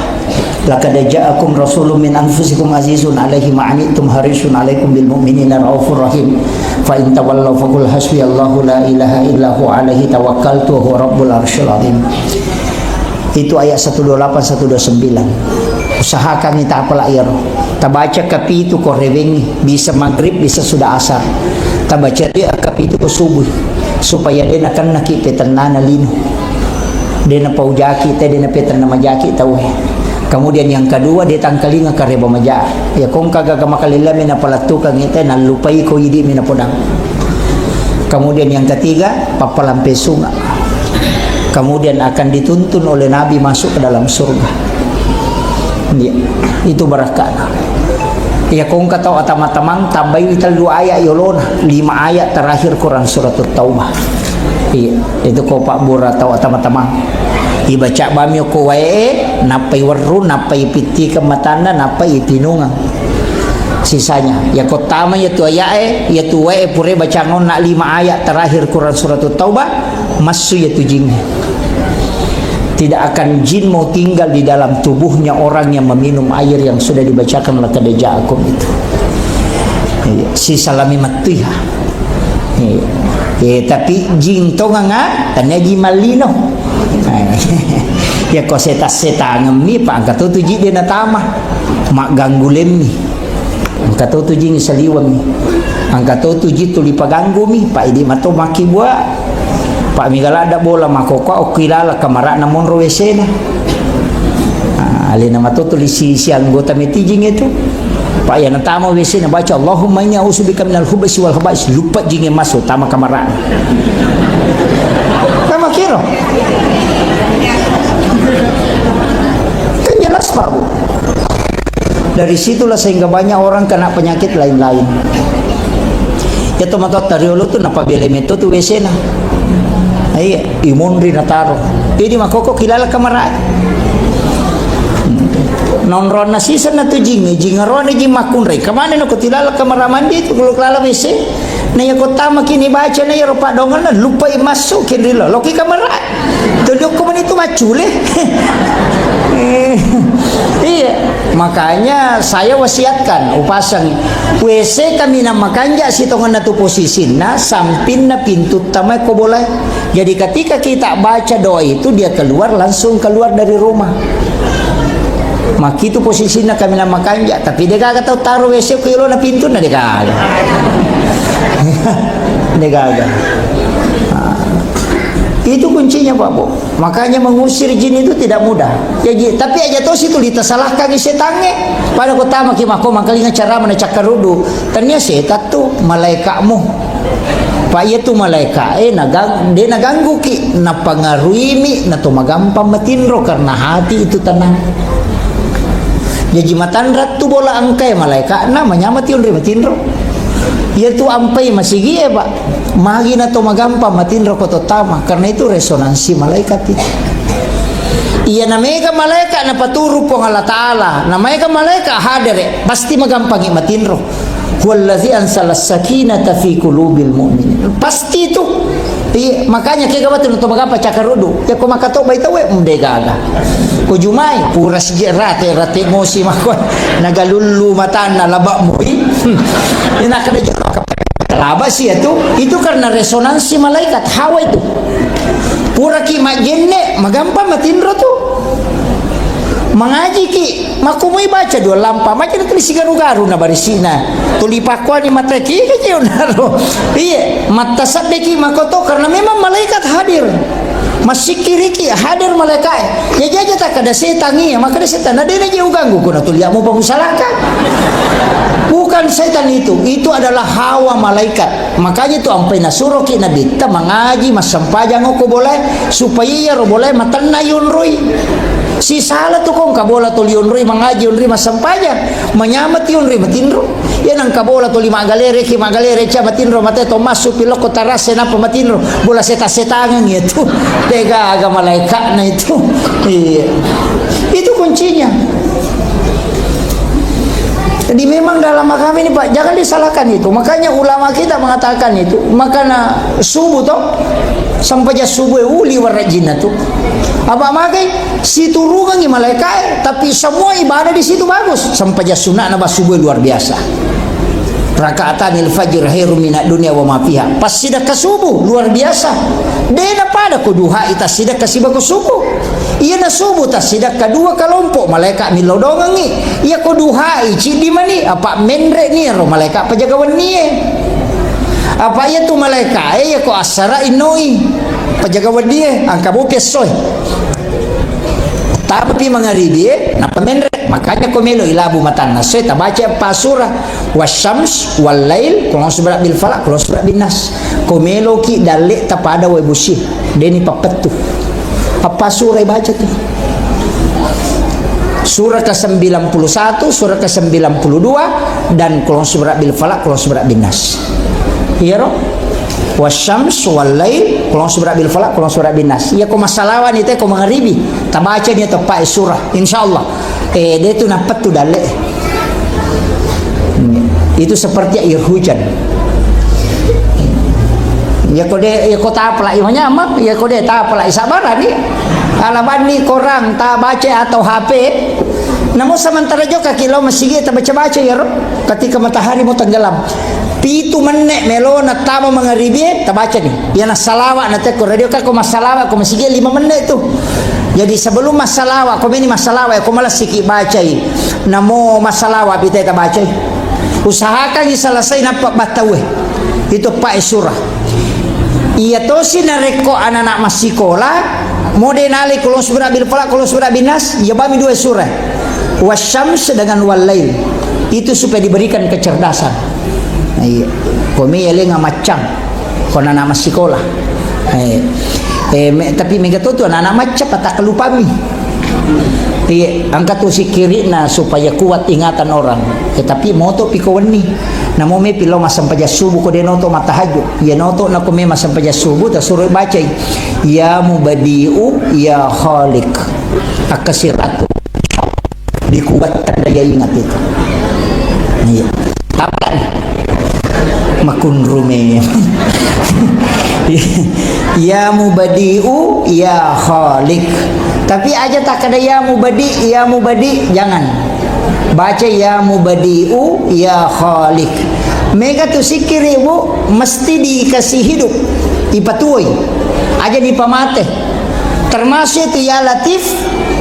Laqad ja'akum rasulun min anfusikum azizun 'alaihi ma 'anittum harisun 'alaikum bil mu'minina raufur rahim fa in tawallaw faqul hasbiyallahu la ilaha illa huwa 'alaihi tawakkaltu wa huwa rabbul arsyil 'azim. Itu ayat 128 129. Usahakan kita apalah ya roh. Ta baca kapi itu ko rewengi bisa maghrib bisa sudah asar. Ta baca dia kapi itu ko subuh supaya dia akan nakit petanana lino. Dia na paujaki teh dia na petan nama jaki tahu. Kemudian yang kedua dia tangkalinga kareba maja. Ya kong kagaga makalila mina palatukan ite na lupai ko yidi mina podang. Kemudian yang ketiga papalampe sunga. Kemudian akan dituntun oleh Nabi masuk ke dalam surga. Ya, itu berkah. Ya kong kata atama-tamang tambahi ital 2 ayat yolona 5 ayat terakhir Quran surat Taubah. Iya, itu ko Pak Bura atau atama-tamang. Ibaca bami ko wae napai waru napai piti kematanda napai pinungang sisanya ya kotama ya tu ayat ya tu wae pure baca ngon nak 5 ayat terakhir Quran surat Taubah masuk ya tu jin tidak akan jin mau tinggal di dalam tubuhnya orang yang meminum air yang sudah dibacakan laqad ja'akum itu si salami matiha tapi jin tonganga tanya jimalino ya kau seta ngemi pak angkat tu ji dia natama mak ganggu lemmi angkat tu ji saliwam angkat tu ji tu dipaganggu mi pak idi mato maki buat pak migala ada bola makoko okilala kamara namon rowesena alina mato tu si anggota metijing itu pak ya natama wesena baca Allahumma inni a'udzubika minal khubuthi wal khaba'is lupa jinge masuk tama kamara sama kira kan jelas Pak Bu. Dari situlah sehingga banyak orang kena penyakit lain-lain. Ya tomato tariolo tu napa bele meto tu wesena. Iya, imun ri nataro. Ini makoko kilala kamara. Non rona sisa na tu jinga rona jing makun re. Kamane no ko tilala kamara mandi tu kalau kelala wese. Na ya kota makini baca na ya rupa dongan na lupa masuk kendilo. Loki kamara. Tuduk ko man itu macule. Iya, makanya saya wasiatkan upasang WC kami na makanja si tongan na tu posisi na sampin na pintu tamay ko boleh. Jadi ketika kita baca doa itu dia keluar langsung keluar dari rumah. Maki itu posisinya kami nama kanja, tapi dia kagak tahu taruh WC ke na pintu na dia kagak. Dia kagak. Itu kuncinya Pak Bu. Makanya mengusir jin itu tidak mudah. Ya, tapi aja tahu situ ditasalahkan di setange. Pada kota maki mako mangkalinga cara mana cakarudu. Ternyata setan tuh malaikatmu. Pak ya tuh malaikat dia naganggu ki napangaruhi mi na tumagampang matinro karena hati itu tenang. Jadi matandrat tu bola angkai malaikat namanya mati unri matinro. Ya tu ampai masih gie Pak. Magi na tumagampang matinro ko totama karena itu resonansi malaikat itu. Iya namanya malaikat na paturu po Allah Ta'ala. Namanya malaikat hadir pasti magampangi matinro. Wallazi ansala sakinata fi qulubil mu'minin. Pasti itu. Iya, makanya kaya gawa tuh magapa cakarudu. Ya ko makato bay tawe gaga. Ko jumay pura si rate emosi mako nagalulu mata na laba mo. Ina kada jero laba sih itu karena resonansi malaikat hawa itu. Pura ki majenne magampa matinro tuh. Mengaji ki makumui baca dua lampa macam itu si garu-garu na barisina tulipakwa ni mata ki ke naro iya mata sabeki makoto karena memang malaikat hadir masih kiri ki hadir malaikat ya jaja tak ada setan ya maka ada setan ada dia jauh ganggu kuna tuliamu pengusalahkan bukan setan itu adalah hawa malaikat makanya itu ampai nasuro ki nabi ta mengaji masampajang ko boleh supaya ya boleh matanna yunrui. Si salah tu kong kabola tu liunri mengaji unri masampaya menyamat yunri matinro ya nang kabola tu lima galere ki magalere cha matinro mate to masuk pilok ko taras na matinro bola seta-setangan itu tega aga malaikat na itu iya itu kuncinya. Jadi memang dalam agama ini Pak jangan disalahkan itu makanya ulama kita mengatakan itu makanya subuh toh sampai subuh uli warajina tuh apa makai situ rugangi malaikat tapi semua ibadah di situ bagus sampai sunnah nabah subuh luar biasa rakaatanil fajr khairum minad dunya wa ma fiha pas sidak ke subuh luar biasa dena pada kuduha ita sidak ke sibaku subuh iya na subuh tas sidak kedua kelompok malaikat milodongangi iya kuduha ici di mani apa menre ni ro malaikat pajagawan ni apa ya tu malaikat ya ko asara inoi pajagawan dia angka bukes soy tapi mangaribi napa menre makanya komelo ilabu matan nasoy tabaca pasura wasyams wal lail kulon subra bil falak kulon subra bin nas komelo ki dalik tapada wa busi deni papetu apa surah baca tuh surah ke-91 surah ke-92 dan kulon subra bil falak kulon subra bin nas iya roh wasyams wal lail kulon subra bil falak kulon subra bin nas ya ko masalawan itu ko mangaribi tabaca dia tepat surah insyaallah dia itu napat tu dale itu seperti air hujan ya ko dia ya ko ta pala imanya amak ya ko dia ta pala sabaran ni alaban ni korang ta baca atau HP namun sementara juga kilo masih kita baca-baca ya ketika matahari mau tenggelam pitu menek melona tama mengaribi ta baca nih ya na salawat na ko radio ka ko masalawat ko masih 5 menit tu jadi sebelum masalawat ko ini masalawat ko malas sikit baca namo masalawat kita ta baca usahakan selesai nampak batawe itu pak surah iya to sinareko anak-anak masih sekolah modenali kulon subra bil falaq kulon subra bin nas ya bami 2 surah wasyams dengan wal lail itu supaya diberikan kecerdasan iya komi ele ngamacang kon anak masih sekolah tapi megato tu anak-anak macam tak kelupami angkat tu si kiri na supaya kuat ingatan orang tetapi moto pikoweni namo me pilo masampaja subuh ko de noto matahajud ya noto na ko me masampaja subuh ta suruh baca ya mubadiu ya khaliq akasiratu dikuatkan daya ingat itu iya apa makun rume ya mubadiu ya khaliq tapi aja tak ada ya mubadi jangan baca ya mubadiu ya khaliq mega tu sikir ibu mesti dikasih hidup ipatuoi aja dipamate Termasuk itu ya latif,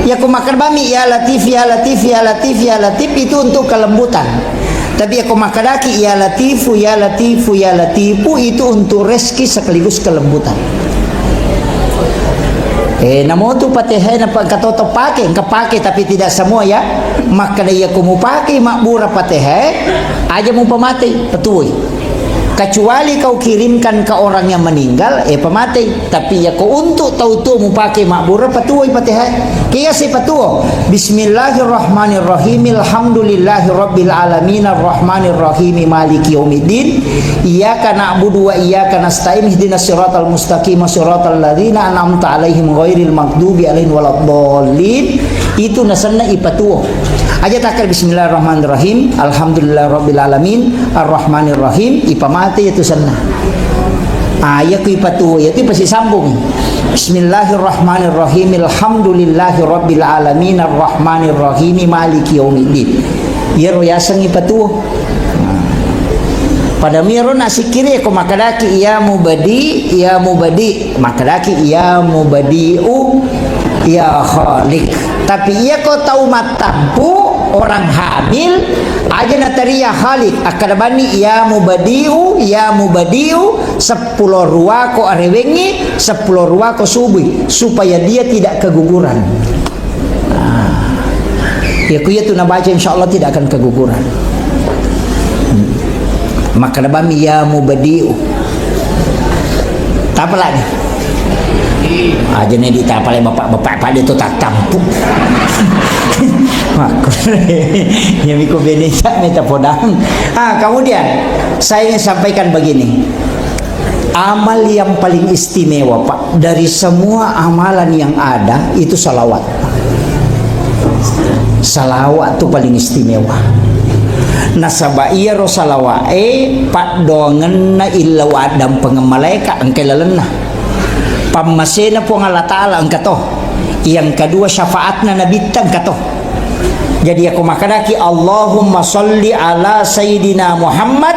ya kumakar bami ya latif, ya latif, ya latif, ya latif itu untuk kelembutan. Tapi ya kumakadaki ya latifu, ya latifu, ya latifu itu untuk rezeki sekaligus kelembutan. Namo tu patihai na pagkatoto pakai, engkau pakai tapi tidak semua ya. Maka dia kumu pakai makbura patihai, aja mau pemati, petui. Kecuali kau kirimkan ke orang yang meninggal, pemati. Tapi ya kau untuk tahu tu mau pakai makbura petui patihai. Kaya si patuo. Bismillahirrahmanirrahim. Alhamdulillahirabbil alamin arrahmanirrahim maliki yaumiddin. Iyyaka na'budu wa iyyaka nasta'in ihdinas siratal mustaqim siratal ladzina an'amta 'alaihim ghairil maghdubi 'alaihim waladdallin. Itu nasanna ipatuo. Aja takal bismillahirrahmanirrahim. Alhamdulillahirabbil alamin arrahmanirrahim ipamati itu sanna. Ayat ipatuo itu pasti sambung. Bismillahirrahmanirrahim. Alhamdulillahirabbil alamin arrahmanirrahim maliki yaumiddin. Yero yasang ipatuo. Pada miro nasi kiri ko makadaki ya mubadi, ya mubadi, makadaki ya mubadiu, ya khaliq. Tapi ia kau tahu matampu orang hamil aja nataria khaliq akadabani ya mubadiu, ya mubadiu 10 ruwa ko arewengi 10 ruwa ko subuh supaya dia tidak keguguran. Ya kuya tu nabaca insyaallah tidak akan keguguran. Maka nabami ya mubadiu. Tak apa lagi. Aja nih ditapalai bapak-bapak pada itu tak tampu. Makanya yang mikro benesa minta podang. Kemudian saya ingin sampaikan begini. Amal yang paling istimewa Pak dari semua amalan yang ada itu salawat. Salawat itu paling istimewa. Nasaba iya rosalawa pak dongen na illa wadam pengemalaika angkai lalena pamasena po Allah Ta'ala angkato yang kedua syafaatna nabita angkato. Jadi aku makadaki Allahumma salli ala Sayyidina Muhammad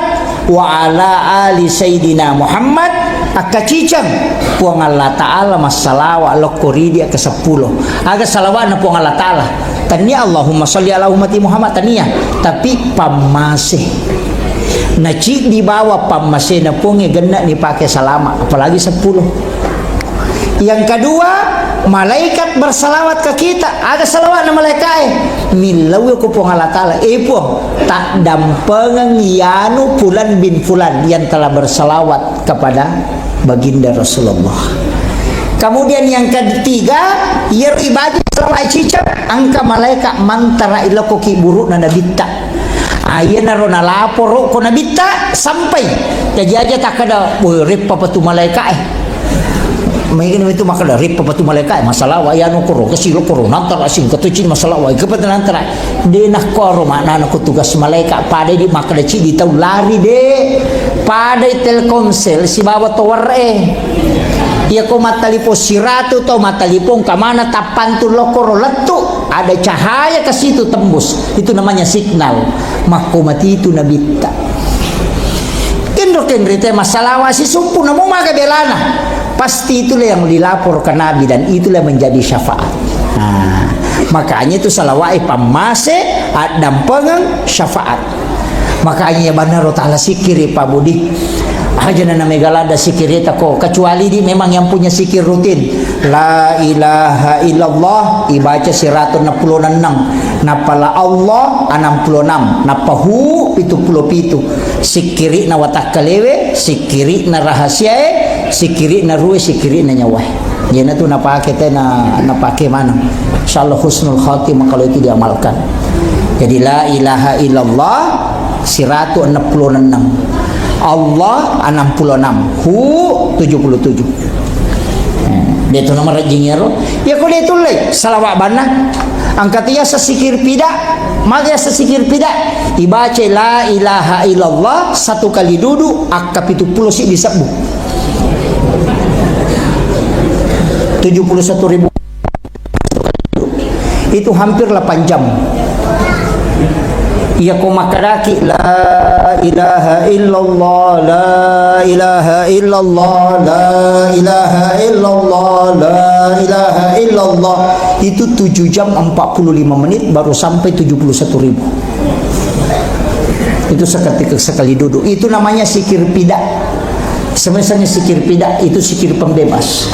wa ala ali Sayyidina Muhammad akacicang po Allah Ta'ala masalawa lokori dia ke-10 aga salawat na po Allah Ta'ala tania Allahumma salli ala ummati Muhammad tania tapi pamasih naci di bawah pamasih na po ngegena ni pakai salama apalagi 10. Yang kedua malaikat bersalawat ke kita ada salawat na malaikat milawi ko po Allah Ta'ala po tak dampengang yanu fulan bin fulan yang telah bersalawat kepada baginda Rasulullah. Kemudian yang ketiga yer ibadah salawat cica angka malaikat mantara ilako ki buruk na nabita ayana ro na lapor ko nabita sampai jadi aja tak ada rip apa tu malaikat Mungkin itu maka dari pepatu malaikat masalah wayanu koro kesilo koro nantar asing ketucin masalah way kepetan antara denah koro mana aku tugas malaikat pada di maka deci di tahu lari de pada Telkomsel si bawa tower ia ko matalipo siratu atau matalipong kamana tapan tu lokoro letu ada cahaya ke situ tembus itu namanya signal makomati itu nabita kendor kendrite masalah wasi sumpu namu maga belana pasti itulah yang dilapor ke Nabi dan itulah menjadi syafaat. Makanya itu salawat pamase adam pengang syafaat. Makanya benar ta'ala sikiri Pak Budi. Aja na megalada sikir ko kecuali di memang yang punya sikir rutin. La ilaha illallah ibaca 166. Napala Allah 66. Napahu 77. Sikiri na watak kalewe, sikiri na rahasia sikiri na ruwe sikiri na nyawa yan na ito napake tayo napake mana insyaallah husnul khatimah kalau itu diamalkan. Jadi la ilaha illallah 166 Allah 66 hu 77 dia itu nomor rajingero ya kalau itu leh salawat bana angkatnya sesikir pida maka sesikir pida dibaca la ilaha illallah 1 kali duduk akap itu puluh sih disebut 71.000 itu hampir 8 jam. Ia ko makadaki la ilaha illallah la ilaha illallah, la ilaha illallah, la ilaha illallah. Itu 7 jam 45 menit baru sampai 71.000. Itu seketika sekali duduk. Itu namanya zikir pidak. Sebenarnya zikir pidak itu zikir pembebas.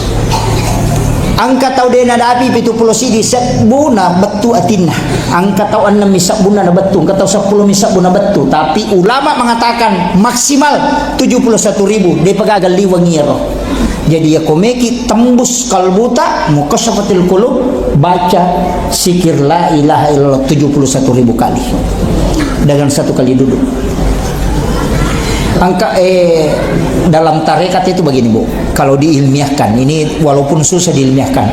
Angka tau dena da api 70 sidi sabuna betu atinna. Angka tau 6 misabuna na betu, angka tau 10 misabuna betu. Tapi ulama mengatakan maksimal 71.000 dia pegagal liwangiro. Jadi ya komeki tembus kalbuta mukasyafatil qulub, baca zikir la ilaha illallah 71.000 kali dengan satu kali duduk. Angka dalam tarekat itu begini Bu, kalau diilmiahkan, ini walaupun susah diilmiahkan,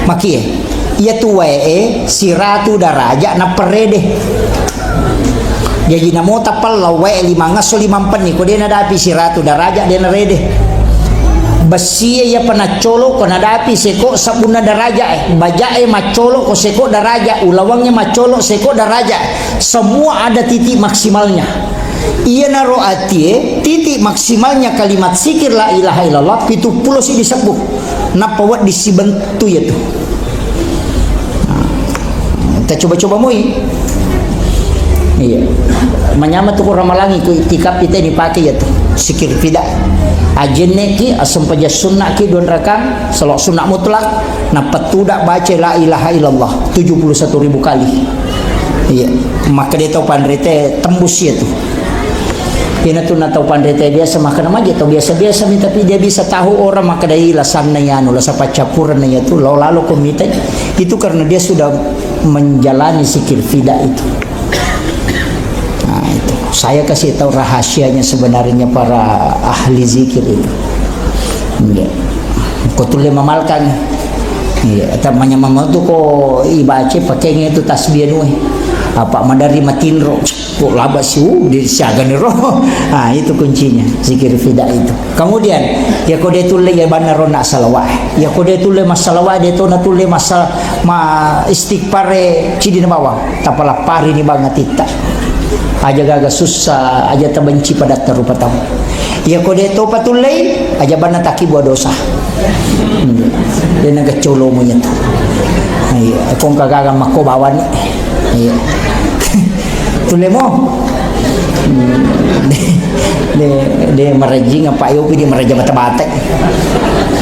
maki ya tuwae siratu daraja na perede. Jadi namo tapal lawe 5 ngaso 5 pen ko dia nadapi siratu daraja dia narede. Basiya ya panacolo ko nadapi seko sabuna daraja bajae macolo ko seko daraja, ulawangnya macolo seko daraja. Semua ada titik maksimalnya. Ia naro atie titik maksimalnya kalimat zikir la ilaha illallah 70 si disebut napa wat disibentu ya tuh. Kita coba-coba moi. Iya. Menyama tuh ramalangi ku itikaf kita dipakai ya tuh zikir pidak. Ajenne ki asam paja sunnah ki 2 rakaat salat sunnah mutlak napa tudak baca la ilaha illallah 71.000 kali. Iya. Maka dia tahu pandrete tembus ya tuh. Kena tu nak tahu pandai biasa makan aja atau biasa-biasa ni, tapi dia bisa tahu orang makan dari lasan naya anu lasa pacapuran naya tu lalu komite itu karena dia sudah menjalani zikir fida itu. Nah itu saya kasih tahu rahasianya sebenarnya para ahli zikir itu. Ya. Kau tulis mamalkan. Ya, tamanya mamal tu kau ibaca pakainya itu tasbih nuh. Apa madari matinro kok labas di siaga roh. Nah itu kuncinya zikir fida itu. Kemudian ya kode tulle ya bana rona salawat ya kode tulle masalawat dia tu na tulle masal ma istighfar cidi na bawah tapala pari ni banget ita aja gaga susah aja terbenci pada terupa tahu ya kode tu patulle aja bana taki buat dosa dia naga colo mo nyata ay kung kagaga makobawan iya tule mo de marajing apa yo di maraja bata-bata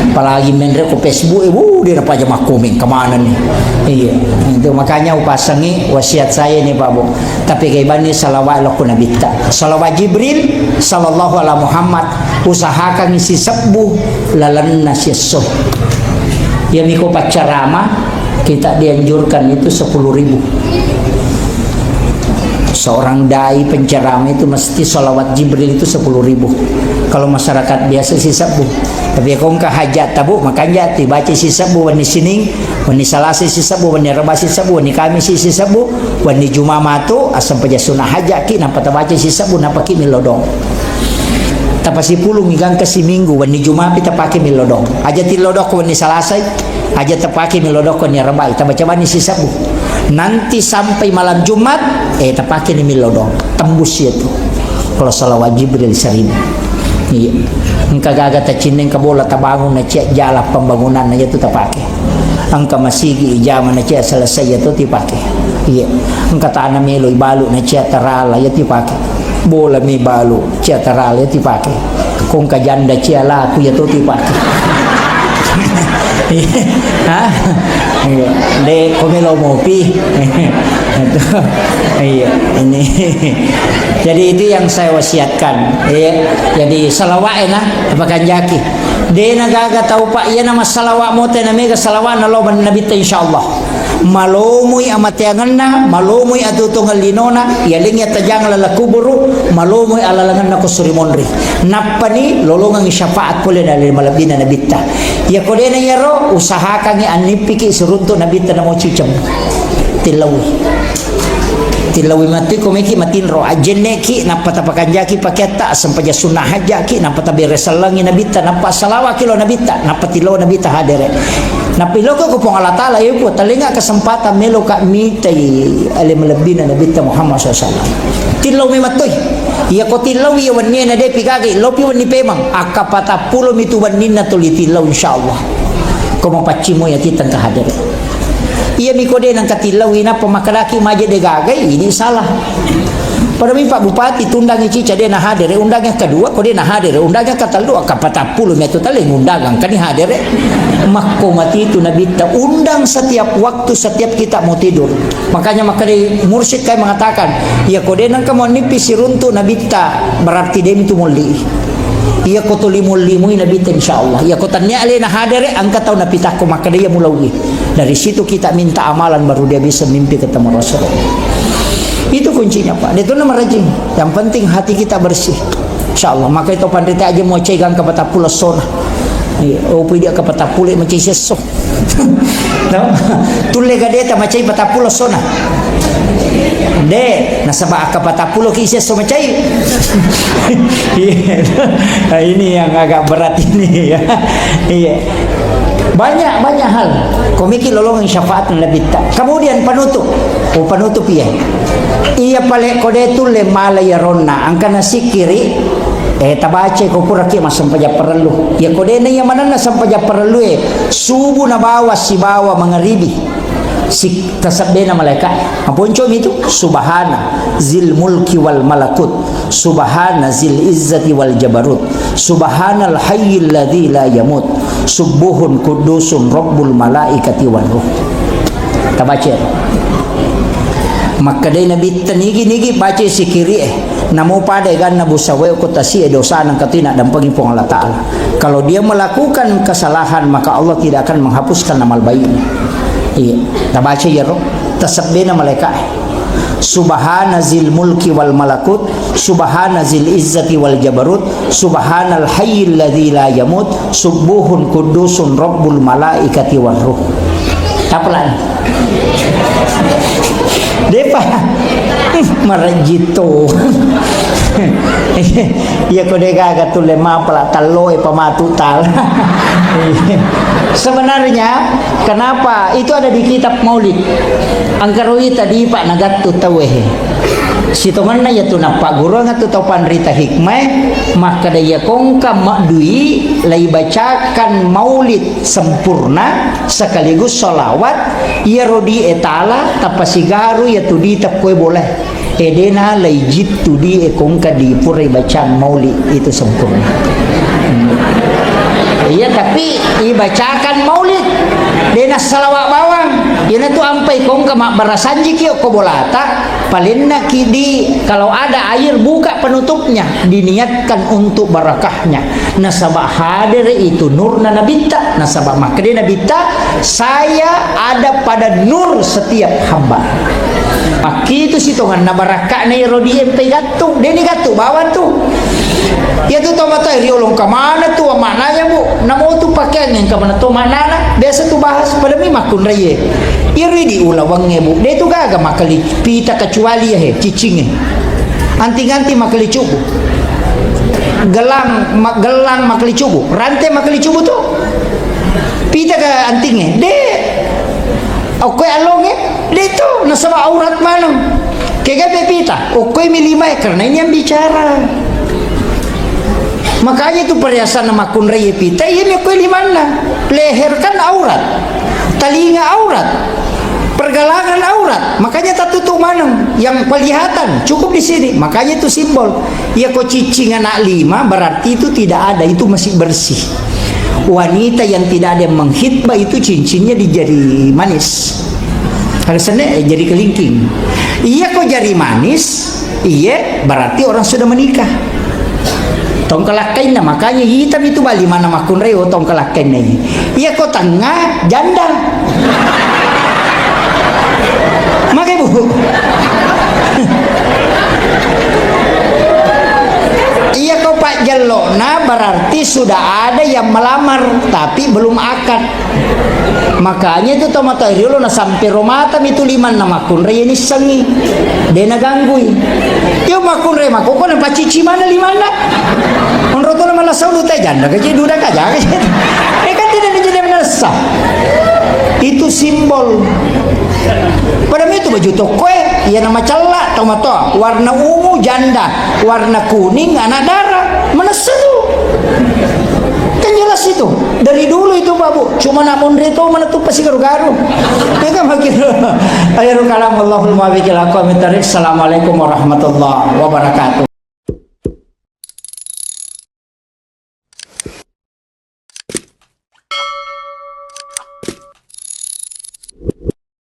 apalagi menre ko Facebook dia dapat aja makoming kemana nih iya itu makanya upasangi wasiat saya nih Pak Bu tapi kayak bani salawat laku nabi ta salawat Jibril sallallahu alaihi Muhammad usahakan isi sebuh lalan nasyeso ya miko pacarama kita dianjurkan itu 10.000 seorang dai penceramah itu mesti salawat Jibril itu 10.000 kalau masyarakat biasa si sabu tapi kalau engkau hajat tabu makanya dibaca si sabu wani sining wani salasi si sabu wani rabasi si sabu wani kamis si sabu wani jumamatu asam paja sunah hajat ki nampak baca si sabu nampak ki milodong tapasi pulung migang kasi minggu wani jumapi tapaki milodong aja tilodok wani salasai aja tapaki milodok wani rabai tabaca wani si sabu nanti sampai malam Jumat terpakai ni milodong tembus itu kalau salawat Jibril 1.000 iya engkau gagal tercindeng ke bola terbangun na cek jala pembangunan aja tu terpakai engkau masih ijaman na cek selesai itu terpakai iya engkau tanam meloi balu na cek terala ya terpakai bola mi balu cek terala ya terpakai kong kajanda cek laku ya tu terpakai ha de komelo mopi iya ini jadi itu yang saya wasiatkan ya jadi salawat nah apakan jaki de nagaga tahu Pak iya nama salawat mote na mega salawat na loban nabi ta insyaallah malomui amatianganna malomui atutong linona yaling ya tajang lala kuburu malomui alalangan na kusurimonri napani lolongang syafaat pole dari malabina nabi ta ya kode na yaro usahakan ni anipiki surunto nabi ta na mo cicam tilawi mati komeki matin ro ajenne ki napatapakan jaki paketa sampaja sunnah haja ki napata beresalangi nabita napa salawa kilo nabita napatilo nabita hadere napilo ko pong Allah taala yo ko talinga kesempatan melo ka mitai ale melebina nabita Muhammad sallallahu alaihi wasallam tilaw mi matoy Ia ko tilaw iya wanni na de pikagi lopi wanni pemang akapata pulo mitu wanni na tulitilaw insyaallah. Komo pacimo ya kita kahadir. Ia mikode nang katilaw ina pemakalaki maje de gagay ini salah. Pada mi Pak Bupati tundang cica dia na hadir undang yang kedua kode na hadir undang yang katalo akapata pulo metu tali undangan kan hadir makko mati itu nabi ta undang setiap waktu setiap kita mau tidur. Makanya makanya mursyid kai mengatakan ya kode nang kamu nipis siruntu nabi ta berarti dia itu muli. Ia ko tulimul-limu nabi ta insyaallah. Ia ko tanya ale na hadir angkat tahu nabi ta ko maka dia mulawi. Dari situ kita minta amalan baru dia bisa mimpi ketemu Rasulullah. Itu kuncinya Pak. Itu nama rajin. Yang penting hati kita bersih. InsyaAllah. Maka itu pandita aja mau cegang ke patapula sona. Oh dia ke patapula macam sesuh. Tule gadeta macam patapula sona. De, nasaba ke patapula ke sesuh macam. Ini yang agak berat ini ya. Iya. Banyak hal. Komiki lolong syafaat lebih tak. Kemudian penutup. Oh penutup ya. Ia pale kode tu le malaya ronna angkana sikiri tabace ko puraki masampaja perlu. Ya kode na yang mana na sampaja perlu subuh na bawa si bawa mangaribi. Si tasabdena malaikat. Aponcom itu subhana zil mulki wal malakut subhana zil izzati wal jabarut subhanal hayyil ladzi la yamut subuhun kudusun rabbul malaikati wan ruh. Tabace maka dia nabi tanigi baca sikiri namo pada gan nabu sawe ko tasi dosa nang katina dan pangipong Allah Taala. Kalau dia melakukan kesalahan maka Allah tidak akan menghapuskan amal baiknya. Iya, kita baca ya roh tasabdena malaikat. Subhana zil mulki wal malakut subhana zil izzati wal jabarut subhanal hayyil ladzi la yamut subuhun kudusun rabbul malaikati war ruh. Tapelan depa marajito ya kode gaga tu lema pala taloy pamatutal. Sebenarnya kenapa itu ada di kitab Maulid angkaroi tadi Pak Nagattu tawehe sitonganna ya tu nampak guru ngatu tau pandrita hikmah maka daya kongka makdui lai bacakan maulid sempurna sekaligus solawat ya rodi etala tapasigaru ya tu di tap kue boleh edena lai jit tu di kongka di purai bacaan maulid itu sempurna. Iya tapi ibacakan maulid dena salawat bawang yana tu ampai kong ke mak barasanji kio ko bolata palinna kidi kalau ada air buka penutupnya diniatkan untuk barakahnya nasabah hadir itu nurna nabita nasabah makde nabita saya ada pada nur setiap hamba maki itu sitongan na barakah na rodi empe gatu deni gatu bawan tu ya tu tomata riolong ke mana tu maknanya bu namo tu pakaian yang ke mana tu maknana biasa tu bahas pada mi makun raya iri di ulawang bu dia tu gaga makali pita kecuali ya cicing anti-anti makali cubu gelang makali cubu rantai makali cubu tu pita ke antingnya de oke alongnya de tu nasaba aurat mana kaya pita oke milimai karena ini yang bicara. Makanya itu perhiasan nama kunraya pita ini kue di mana? Leher kan aurat, telinga aurat, pergelangan aurat. Makanya tak tutup mana? Yang kelihatan cukup di sini. Makanya itu simbol. Ya kok cicing anak 5 berarti itu tidak ada, itu masih bersih. Wanita yang tidak ada yang menghitbah itu cincinnya di jari manis. Kalau sana jari kelingking. Iya kok jari manis? Iya berarti orang sudah menikah. Tongkalakain na makanya hitam itu bali mana makun reo tongkalakain na iya ko tengah janda makanya bu iya ko pak jelo nah berarti sudah ada yang melamar tapi belum akad makanya itu tomata riolo na sampai romatam itu 5 na makun reo ini sengi dia na ganggui yo makun reo mako ko na pacici mana 5 na menurut orang malah saulu teh janda kecil duda kaja kan tidak menjadi menasah itu simbol pada itu baju tokwe ya nama celak tomato, warna ungu janda, warna kuning anak darah. Mana seru? Kan jelas itu dari dulu itu babu. Cuma namun itu mana tuh pasti garu-garu. Ya kan makin. Akhirul kalam Allahul muwaffiq ila aqwamit thariq. Assalamualaikum warahmatullahi wabarakatuh.